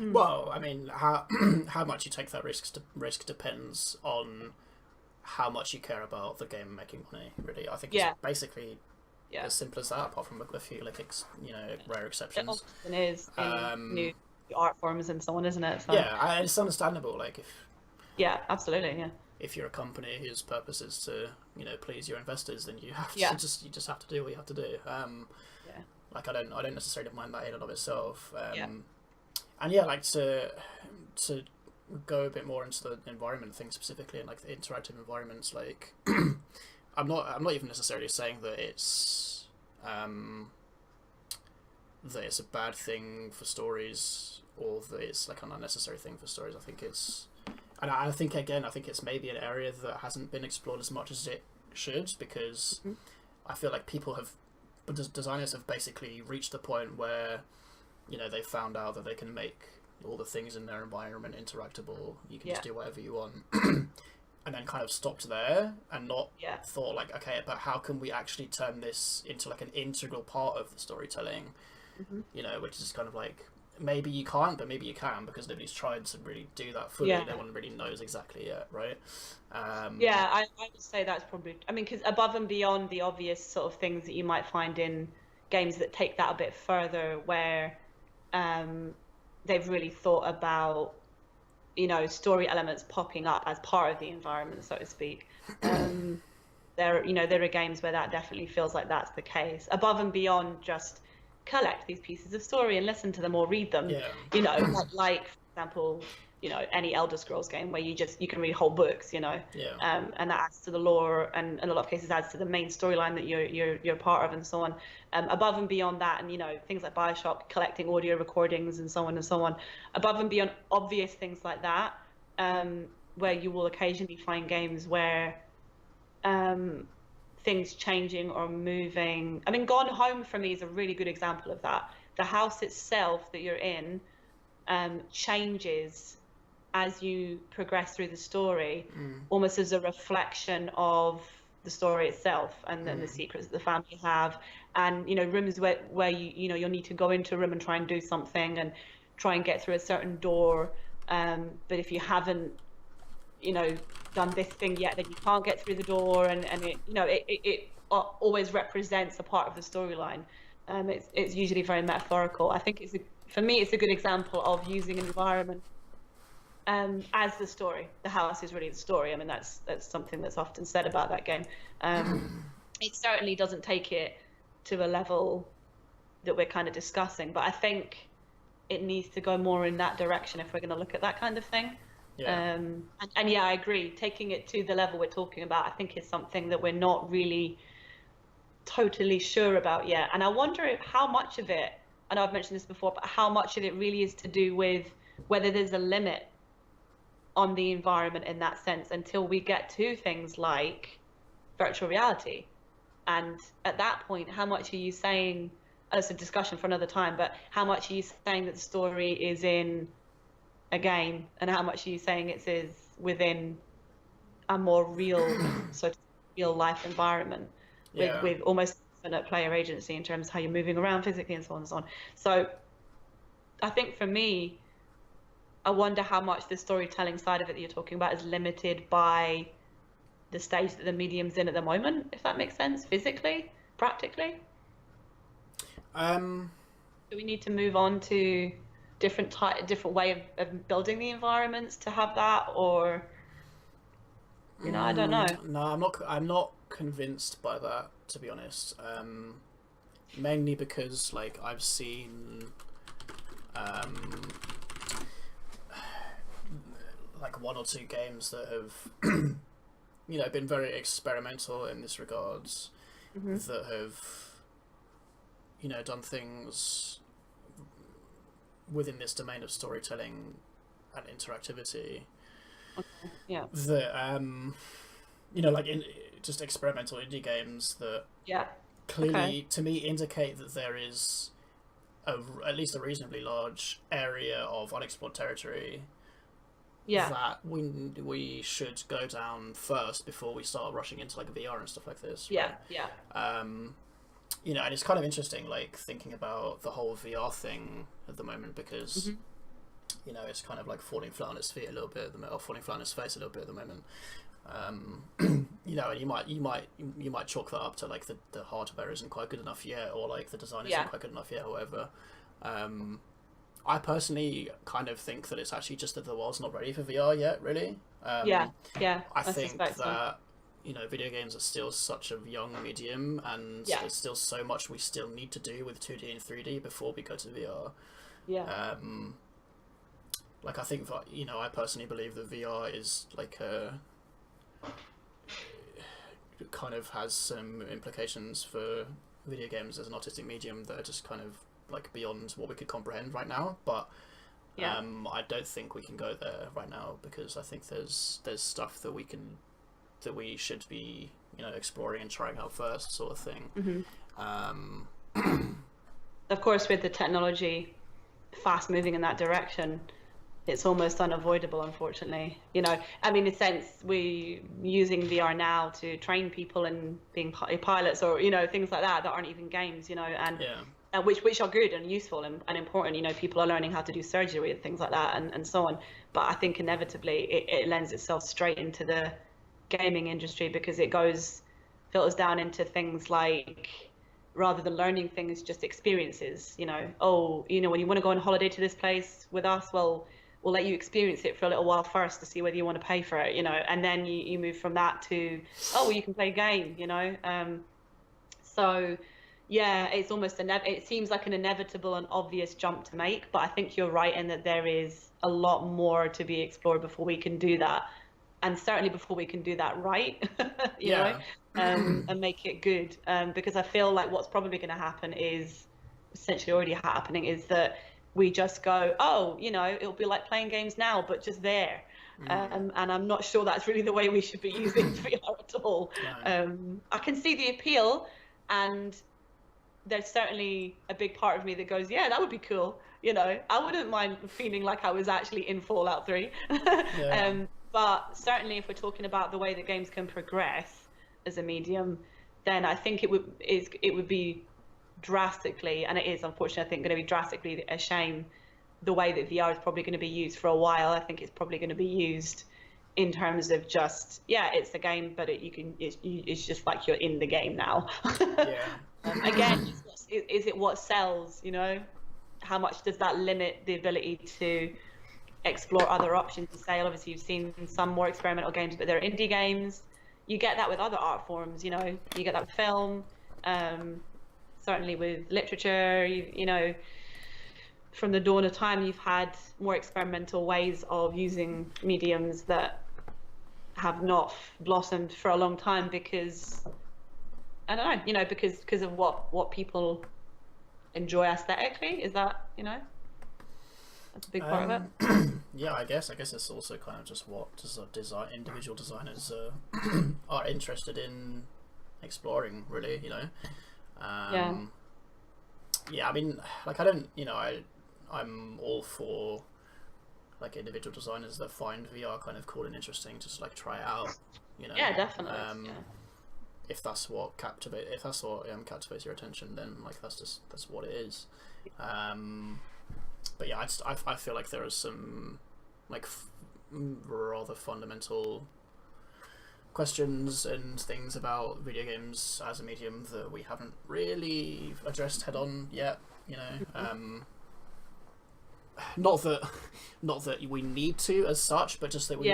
Well, I mean, how much you take that risk depends on how much you care about the game making money, really. I think it's basically as simple as that, apart from a few rare exceptions. It often is in new art forms and so on, isn't it? So. Yeah, it's understandable. Absolutely. If you're a company whose purpose is to please your investors, then you have to you just have to do what you have to do. I don't necessarily mind that in and of itself. And to go a bit more into the environment thing specifically, and the interactive environments, I'm not even necessarily saying that it's a bad thing for stories, or that it's an unnecessary thing for stories. I think it's maybe an area that hasn't been explored as much as it should, because I feel like designers have basically reached the point where they've found out that they can make all the things in their environment interactable. You can just do whatever you want. And then kind of stopped there and not thought okay, but how can we actually turn this into an integral part of the storytelling? Which is kind of maybe you can't, but maybe you can, because nobody's tried to really do that fully. No one really knows exactly yet, right? I would say that's probably, because above and beyond the obvious sort of things that you might find in games that take that a bit further, where they've really thought about story elements popping up as part of the environment, so to speak. There are games where that definitely feels like that's the case, above and beyond just collect these pieces of story and listen to them or read them. Like for example, any Elder Scrolls game where you can read whole books, and that adds to the lore, and in a lot of cases adds to the main storyline that you're part of, and so on. Above and beyond that, and things like BioShock, collecting audio recordings and so on and so on. Above and beyond obvious things like that, where you will occasionally find games where things changing or moving. Gone Home for me is a really good example of that. The house itself that you're in changes as you progress through the story, almost as a reflection of the story itself, and then the secrets that the family have, and rooms where you'll need to go into a room and try and do something and try and get through a certain door, but if you haven't done this thing yet, then you can't get through the door, and it always represents a part of the storyline. It's usually very metaphorical. I think for me it's a good example of using an environment as the story. The house is really the story. That's something that's often said about that game. It certainly doesn't take it to a level that we're kind of discussing, but I think it needs to go more in that direction if we're going to look at that kind of thing. Yeah. And yeah, I agree. Taking it to the level we're talking about, I think is something that we're not really totally sure about yet. And I wonder how much of it, I know I've mentioned this before, but how much of it really is to do with whether there's a limit on the environment in that sense until we get to things like virtual reality. And at that point, how much are you saying, it's a discussion for another time, but how much are you saying that the story is in a game, and how much are you saying it is within a more real, sort of real life environment with almost infinite player agency in terms of how you're moving around physically and so on and so on. So I think for me, I wonder how much the storytelling side of it that you're talking about is limited by the stage that the medium's in at the moment, if that makes sense, physically, practically. Do we need to move on to different way of building the environments to have that, or I don't know. No, I'm not convinced by that, to be honest. Mainly because like I've seen like one or two games that have been very experimental in this regards, that have done things within this domain of storytelling and interactivity. Okay. Yeah. That like in just experimental indie games that clearly to me indicate that there is at least a reasonably large area of unexplored territory that we should go down first before we start rushing into like VR and stuff like this. Right? And it's kind of interesting, like thinking about the whole VR thing at the moment, because it's kind of like falling flat on its feet a little bit, or falling flat on its face a little bit at the moment. And you might chalk that up to like the hardware isn't quite good enough yet, or like the design isn't quite good enough yet, or whatever. I personally kind of think that it's actually just that the world's not ready for VR yet, really. I think that video games are still such a young medium, and there's still so much we still need to do with 2D and 3D before we go to VR. Like I think that, I personally believe that VR is like kind of has some implications for video games as an artistic medium that are just kind of like beyond what we could comprehend right now, but I don't think we can go there right now, because I think there's stuff that we should be exploring and trying out first, sort of thing. Of course, with the technology fast moving in that direction, it's almost unavoidable, unfortunately. In a sense, we're using VR now to train people in being pilots, or things like that aren't even games, and which are good and useful and important. People are learning how to do surgery and things like that, and so on. But I think inevitably it lends itself straight into the gaming industry, because it filters down into things like, rather than learning things, just experiences. When you want to go on holiday to this place with us, well, we'll let you experience it for a little while first to see whether you want to pay for it, and then you move from that to, you can play a game, so it's almost it seems like an inevitable and obvious jump to make, but I think you're right in that there is a lot more to be explored before we can do that, and certainly before we can do that right. And make it good, because I feel like what's probably going to happen is essentially already happening, is that we just go, it'll be like playing games now, but just there. And I'm not sure that's really the way we should be using VR at all. I can see the appeal, and there's certainly a big part of me that goes, yeah, that would be cool. I wouldn't mind feeling like I was actually in Fallout 3. But certainly if we're talking about the way that games can progress as a medium, then I think it would be drastically, and it is unfortunately, I think, going to be drastically a shame the way that VR is probably going to be used for a while. I think it's probably going to be used in terms of just, it's a game, but it's just like you're in the game now. Again, is it what sells? How much does that limit the ability to explore other options of sale? Obviously, you've seen some more experimental games, but they're indie games. You get that with other art forms. You get that with film. Certainly with literature, from the dawn of time, you've had more experimental ways of using mediums that have not blossomed for a long time because I don't know, because of what people enjoy aesthetically. Is that, that's a big part of it. Yeah, I guess it's also kind of just what individual designers are interested in exploring, really. Yeah, I mean, like, I don't, I'm all for like individual designers that find VR kind of cool and interesting, just like try it out. Yeah, definitely. If that's what captivates your attention, then like that's what it is. But yeah, I feel like there are some like rather fundamental questions and things about video games as a medium that we haven't really addressed head on yet. Not that we need to as such, but just that we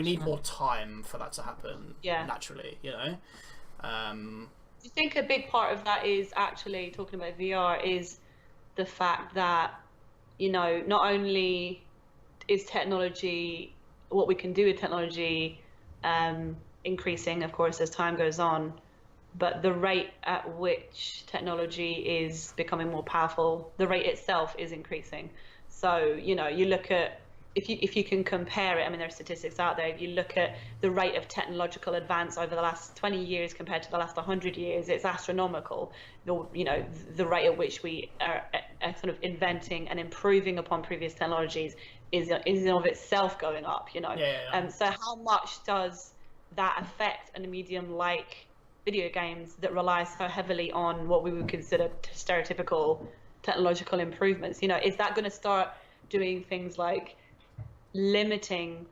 need more time for that to happen naturally. Do you think a big part of that is actually talking about VR is the fact that not only is technology, what we can do with technology, increasing, of course, as time goes on, but the rate at which technology is becoming more powerful, the rate itself is increasing. So, you look at, if you can compare it, I mean, there are statistics out there, if you look at the rate of technological advance over the last 20 years compared to the last 100 years, it's astronomical. The rate at which we are sort of inventing and improving upon previous technologies is in of itself going up, So how much does that affect a medium like video games that relies so heavily on what we would consider stereotypical technological improvements? Is that going to start doing things like limiting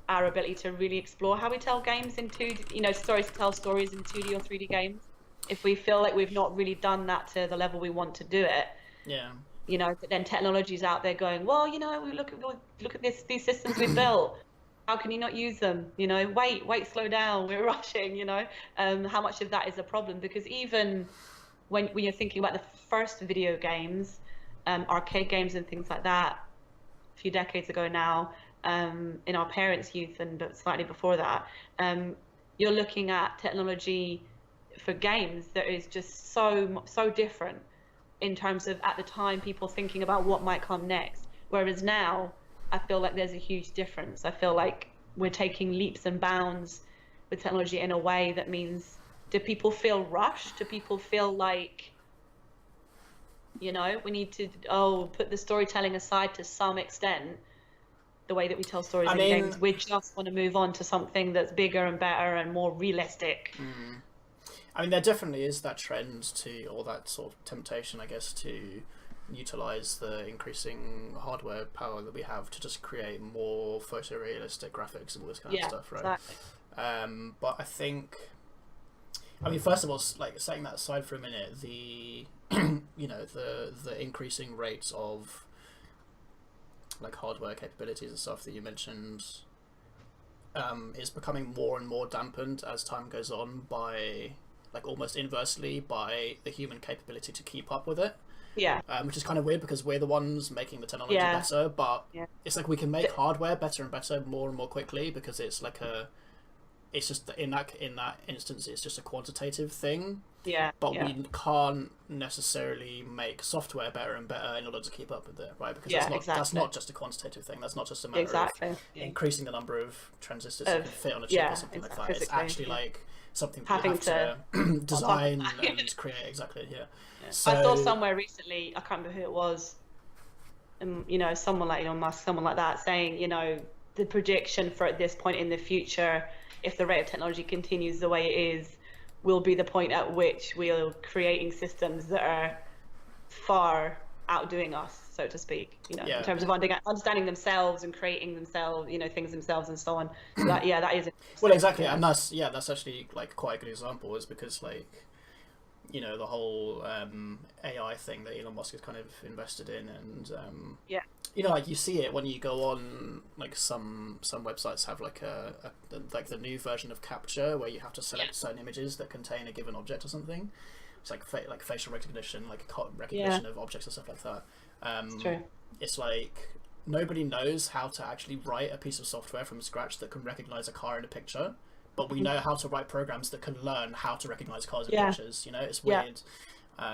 our ability to really explore how we tell games in 2D, stories to tell stories in 2D or 3D games, if we feel like we've not really done that to the level we want to do it? But then technology's out there going, well, we look at these systems we built. How can you not use them? Wait, slow down. We're rushing. How much of that is a problem? Because even when you're thinking about the first video games, arcade games and things like that, a few decades ago now, in our parents' youth but slightly before that, you're looking at technology for games that is just so different in terms of, at the time, people thinking about what might come next. Whereas now, I feel like there's a huge difference. I feel like we're taking leaps and bounds with technology in a way that means, do people feel rushed? Do people feel like, we need to put the storytelling aside to some extent, the way that we tell stories in games? We just want to move on to something that's bigger and better and more realistic. I mean, there definitely is that trend or that sort of temptation, I guess, to utilize the increasing hardware power that we have to just create more photorealistic graphics and all this kind of stuff, right? Exactly. But I think, first of all, like, setting that aside for a minute, the the increasing rates of like hardware capabilities and stuff that you mentioned is becoming more and more dampened as time goes on by, like, almost inversely by the human capability to keep up with it. Which is kind of weird because we're the ones making the technology better, but it's like we can make hardware better and better more and more quickly because it's like it's just in that instance it's just a quantitative thing. But we can't necessarily make software better and better in order to keep up with it, right? Because that's not just a quantitative thing. That's not just a matter of increasing the number of transistors that can fit on a chip or something like that. Physically, it's actually like something that you have to design and create. Exactly. So, I saw somewhere recently, I can't remember who it was, someone like Elon Musk, someone like that, saying, the prediction for at this point in the future, if the rate of technology continues the way it is, will be the point at which we're creating systems that are far outdoing us, so to speak, in terms of understanding themselves and creating themselves, things themselves and so on. So that is well, exactly, and that's actually like quite a good example, is because, like, the whole AI thing that Elon Musk has kind of invested in, and like you see it when you go on, like some websites have like like the new version of Capture where you have to select certain images that contain a given object or something. It's like facial recognition, like recognition of objects and stuff like that. It's true. It's like nobody knows how to actually write a piece of software from scratch that can recognize a car in a picture, but we know how to write programs that can learn how to recognize cars in pictures. You know, it's weird.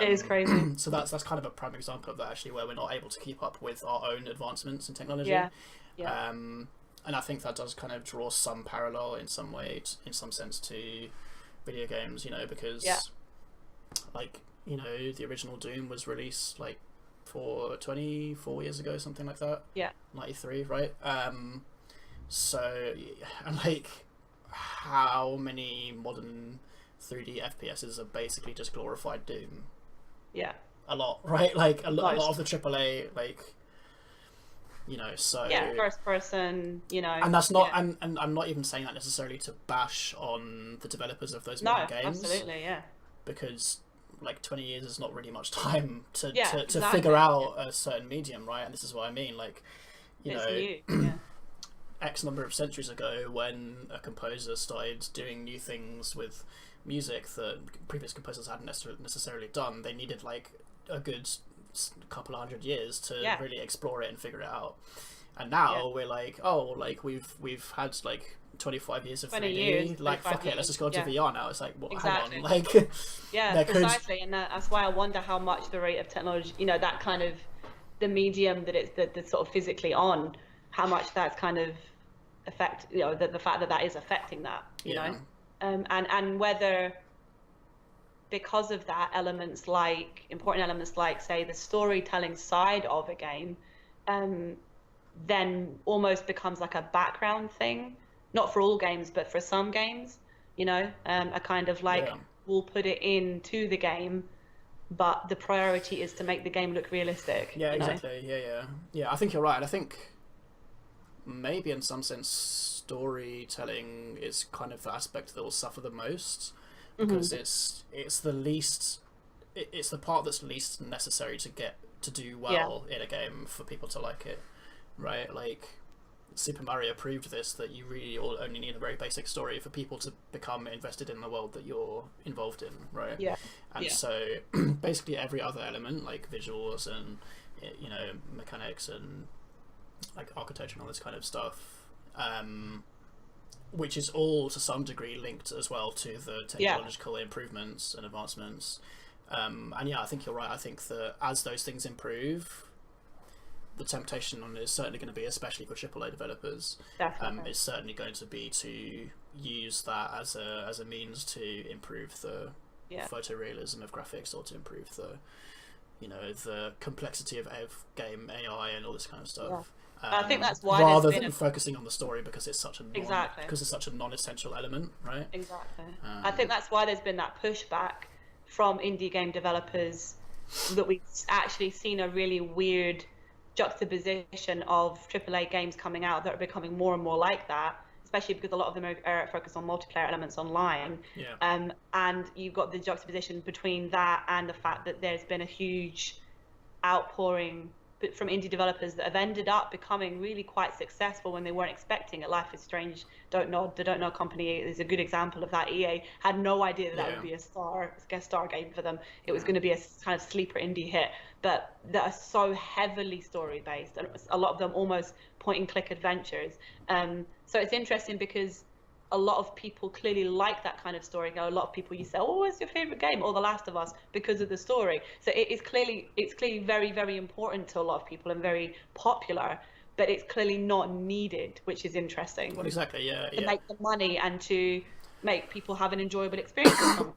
It is crazy. So that's kind of a prime example of that, actually, where we're not able to keep up with our own advancements in technology. And I think that does kind of draw some parallel in some way, in some sense, to video games, you know, because like, you know, the original Doom was released like 24 years ago, something like that. 93, right? So, and like, how many modern 3D FPSs are basically just glorified Doom? A lot, right? Like a lot of the AAA, like, you know, so first person, you know, and that's not, and I'm not even saying that necessarily to bash on the developers of those modern games. Absolutely, because like 20 years is not really much time to exactly. figure out a certain medium, right? And this is what I mean, like, you it's know, new. X number of centuries ago, when a composer started doing new things with music that previous composers hadn't necessarily done, they needed like a good couple of 100 years to really explore it and figure it out. And now we're like, oh, like we've had like 25 years of 3D, years, like fuck it, let's just go to VR now. It's like, what? Exactly. Hang on, like precisely. And that's why I wonder how much the rate of technology, you know, that kind of the medium that it's the sort of physically on, how much that's kind of affect, you know, the fact that is affecting that, you know, and whether because of that, important elements like, say, the storytelling side of a game, then almost becomes like a background thing, not for all games, but for some games, you know, a kind of like, we'll put it into the game, but the priority is to make the game look realistic. Exactly. Yeah, I think you're right. And I think maybe in some sense storytelling is kind of the aspect that will suffer the most, because it's the part that's least necessary to do well in a game for people to like it, right? Like Super Mario proved this, that you really only need a very basic story for people to become invested in the world that you're involved in, right? So basically every other element, like visuals and, you know, mechanics and like architecture and all this kind of stuff, which is all to some degree linked as well to the technological improvements and advancements. And I think you're right. I think that as those things improve, the temptation on it is certainly going to be, especially for AAA developers, it's certainly going to be to use that as a means to improve the photorealism of graphics, or to improve the, you know, the complexity of game AI and all this kind of stuff. I think that's why rather than focusing on the story, because it's such a non-essential element, right? I think that's why there's been that pushback from indie game developers, that we've actually seen a really weird juxtaposition of AAA games coming out that are becoming more and more like that, especially because a lot of them are focused on multiplayer elements online. And you've got the juxtaposition between that and the fact that there's been a huge outpouring from indie developers that have ended up becoming really quite successful when they weren't expecting it. Life is Strange, the Don't Know company is a good example of that. EA had no idea that would be a guest star game for them. It was going to be a kind of sleeper indie hit, but that are so heavily story based, and a lot of them almost point and click adventures. So it's interesting because a lot of people clearly like that kind of story. A lot of people, you say, oh, what's your favorite game? Or The Last of Us, because of the story. So it's clearly very, very important to a lot of people and very popular, but it's clearly not needed, which is interesting. Well, exactly, to make the money and to make people have an enjoyable experience with something.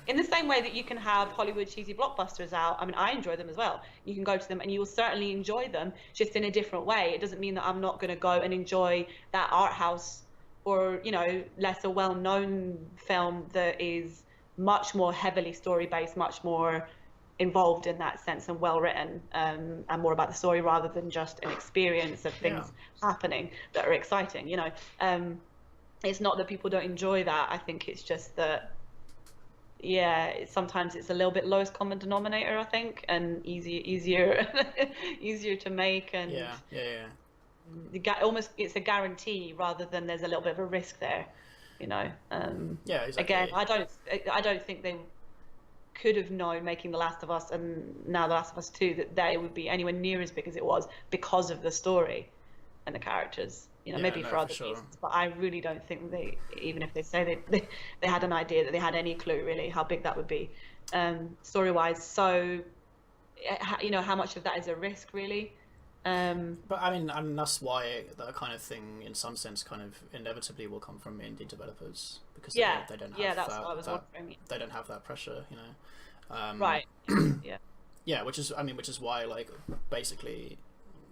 In the same way that you can have Hollywood cheesy blockbusters out. I mean, I enjoy them as well. You can go to them and you will certainly enjoy them, just in a different way. It doesn't mean that I'm not going to go and enjoy that art house or, you know, lesser well-known film that is much more heavily story-based, much more involved in that sense and well-written, and more about the story rather than just an experience of things happening that are exciting, you know. It's not that people don't enjoy that. I think it's just that, sometimes it's a little bit lowest common denominator, I think, and easier to make, and almost it's a guarantee rather than there's a little bit of a risk there, you know. Exactly. Again, I don't think they could have known making The Last of Us and now The Last of Us 2 that they would be anywhere near as big as it was because of the story and the characters. You know, maybe for other reasons, but I really don't think they, even if they say they had an idea, that they had any clue really how big that would be, story-wise. So, you know, how much of that is a risk really? But I mean, and that's why that kind of thing, in some sense, kind of inevitably will come from indie developers, because they don't have that's what I was wondering. They don't have that pressure, you know. Right. Yeah. Which is why, like, basically,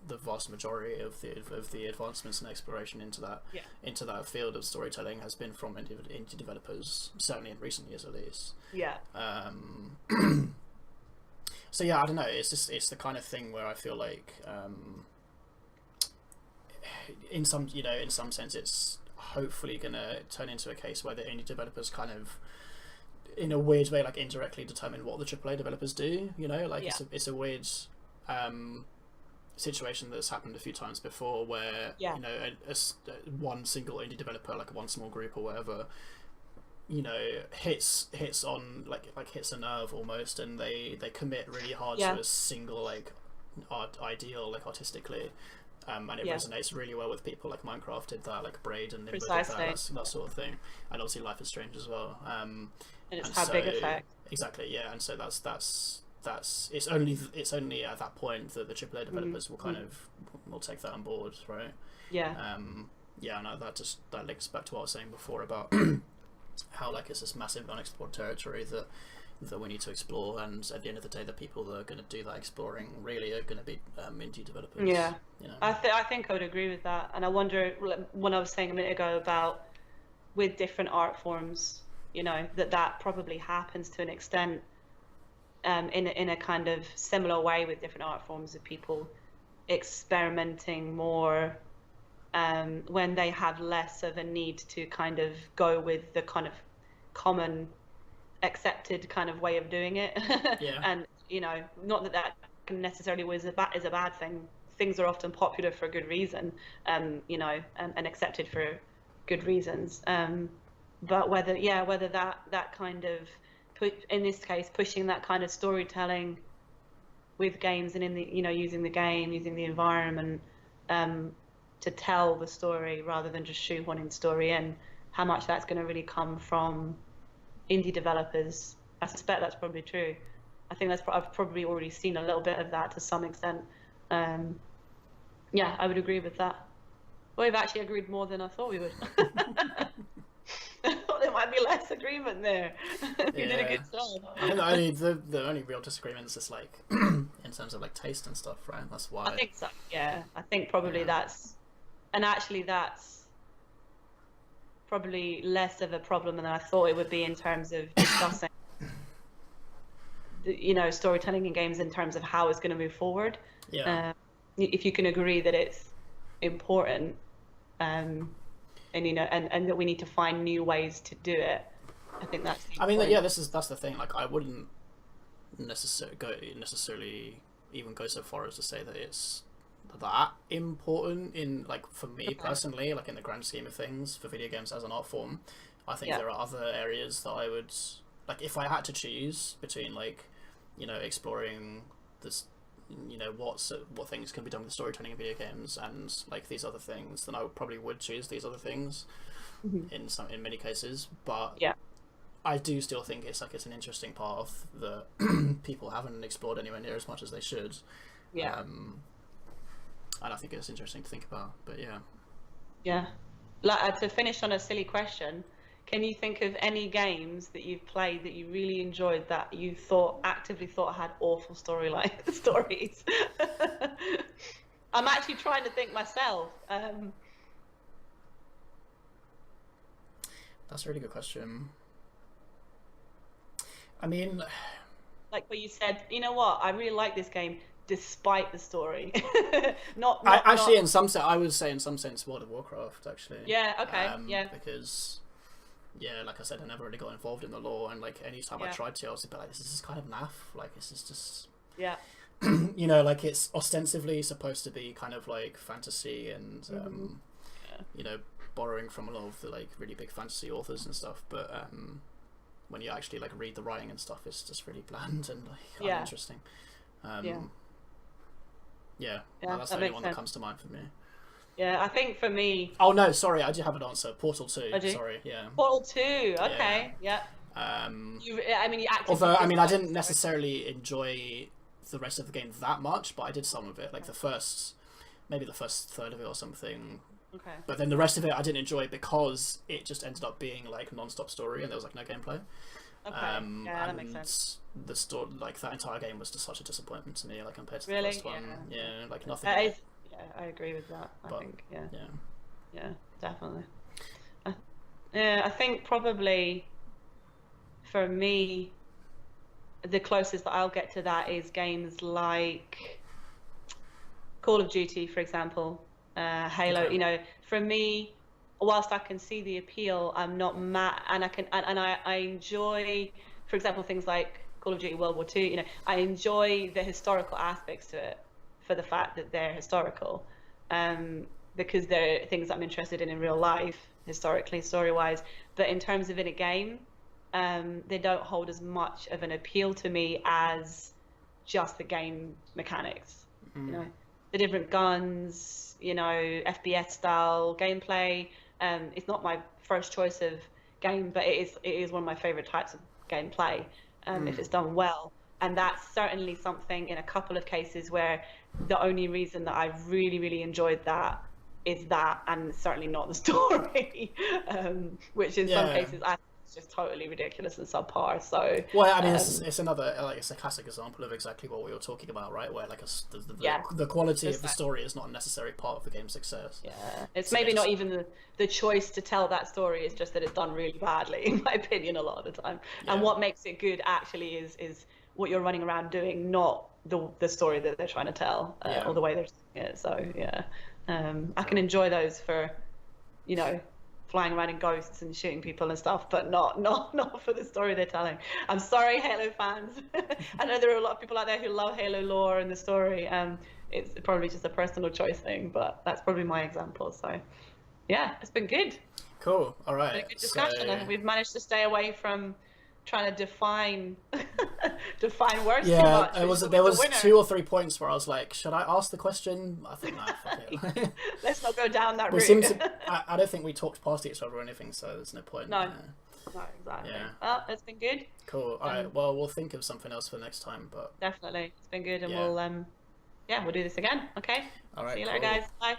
the vast majority of the advancements and exploration into that field of storytelling has been from indie developers, certainly in recent years at least. Yeah. So yeah, I don't know. It's the kind of thing where I feel like, in some sense, it's hopefully gonna turn into a case where the indie developers kind of, in a weird way, like indirectly determine what the AAA developers do. You know, like it's a weird situation that's happened a few times before, where you know, one single indie developer, like one small group or whatever, you know, hits on like hits a nerve almost, and they commit really hard to a single like ideal, like artistically, and it resonates really well with people. Like Minecraft did that, like Braid and Nimble did that sort of thing, and obviously Life is Strange as well. And it's had big effect. Exactly, yeah, and so that's it's only at that point that the AAA developers will kind of will take that on board, right? Yeah. No, that links back to what I was saying before about how like it's this massive unexplored territory that we need to explore, and at the end of the day, the people that are going to do that exploring really are going to be indie developers. Yeah, you know? I think I would agree with that, and I wonder when I was saying a minute ago about with different art forms, you know, that probably happens to an extent, in a kind of similar way with different art forms, of people experimenting more. When they have less of a need to kind of go with the kind of common accepted kind of way of doing it. And you know, not that necessarily is a bad thing. Things are often popular for a good reason, you know, and accepted for good reasons. But whether that kind of in this case pushing that kind of storytelling with games, and in the, you know, using the game, using the environment, to tell the story rather than just shoehorning story in, how much that's going to really come from indie developers. I suspect that's probably true. I think I've probably already seen a little bit of that to some extent. Yeah, I would agree with that. Well, we've actually agreed more than I thought we would. I thought there might be less agreement there. You did a good job. I mean, the only real disagreement is just like in terms of like taste and stuff, right? That's why. I think so. Yeah, I think probably that's probably less of a problem than I thought it would be in terms of discussing, you know, storytelling in games in terms of how it's going to move forward. Yeah. If you can agree that it's important, and you know, and that we need to find new ways to do it, I think that's. I mean, yeah, that's the thing. Like, I wouldn't necessarily even go so far as to say that it's that important in, like, for me personally, like in the grand scheme of things for video games as an art form. I think there are other areas that I would, like, if I had to choose between, like, you know, exploring this, you know, what things can be done with storytelling in video games and like these other things, then I probably would choose these other things in many cases. But I do still think it's an interesting path that people haven't explored anywhere near as much as they should. And I think it's interesting to think about. But like, to finish on a silly question, can you think of any games that you've played that you really enjoyed that you actively thought had awful stories? I'm actually trying to think myself. That's a really good question. I mean, like where you said, you know what, I really like this game despite the story. in some sense, I would say in some sense World of Warcraft, actually. Yeah. Okay. Because, like I said, I never really got involved in the lore, and like any time I tried to, I was a bit like, this is kind of naff. Like, this is just. You know, like, it's ostensibly supposed to be kind of like fantasy and you know, borrowing from a lot of the like really big fantasy authors and stuff, but when you actually like read the writing and stuff, it's just really bland and like uninteresting. Yeah, that's the only one that comes to mind for me. Yeah, I think for me. Oh no, sorry, I do have an answer. Portal 2. Oh, sorry, yeah. Portal 2. Okay, yeah. You actively. Although I mean, I didn't necessarily enjoy the rest of the game that much, but I did some of it, like maybe the first third of it or something. Okay. But then the rest of it I didn't enjoy because it just ended up being like non-stop story and there was like no gameplay. Okay. Yeah, that makes sense. The story, like that entire game, was just such a disappointment to me, like compared to the Really? first one. Yeah, like nothing. Yeah, I agree with that. I think. Yeah, definitely. I think probably for me, the closest that I'll get to that is games like Call of Duty, for example, Halo. Okay. You know, for me, whilst I can see the appeal, I'm not mad, and I enjoy, for example, things like Call of Duty World War II. You know, I enjoy the historical aspects to it for the fact that they're historical, because they're things I'm interested in real life, historically, story-wise. But in terms of in a game, they don't hold as much of an appeal to me as just the game mechanics. You know, the different guns, you know, FPS style gameplay. It's not my first choice of game, but it is one of my favorite types of gameplay, if it's done well. And that's certainly something in a couple of cases where the only reason that I've really, really enjoyed that is that, and certainly not the story, which in some cases I think is just totally ridiculous and subpar. So well, I mean, it's another, like, it's a classic example of exactly what we were talking about, right? Where like the quality of the story is not a necessary part of the game's success. Yeah, it's maybe not even the choice to tell that story. It's just that it's done really badly, in my opinion, a lot of the time. Yeah. And what makes it good actually is what you're running around doing, not the story that they're trying to tell, or the way they're doing it. So yeah, I can enjoy those for, you know, flying around in ghosts and shooting people and stuff, but not for the story they're telling. I'm sorry, Halo fans. I know there are a lot of people out there who love Halo lore and the story. It's probably just a personal choice thing, but that's probably my example. So yeah, it's been good. Cool. All right. Been a good discussion, and we've managed to stay away from trying to define words too much. There was 2 or 3 points where I was like, should I ask the question? I think, nah, fuck it. Let's not go down that route. I don't think we talked past each other or anything, so there's no point. No, exactly. Yeah. Well, it's been good. Cool. All right. Well, we'll think of something else for next time, but definitely, it's been good, and we'll do this again. Okay. All right. See you later, guys. Bye.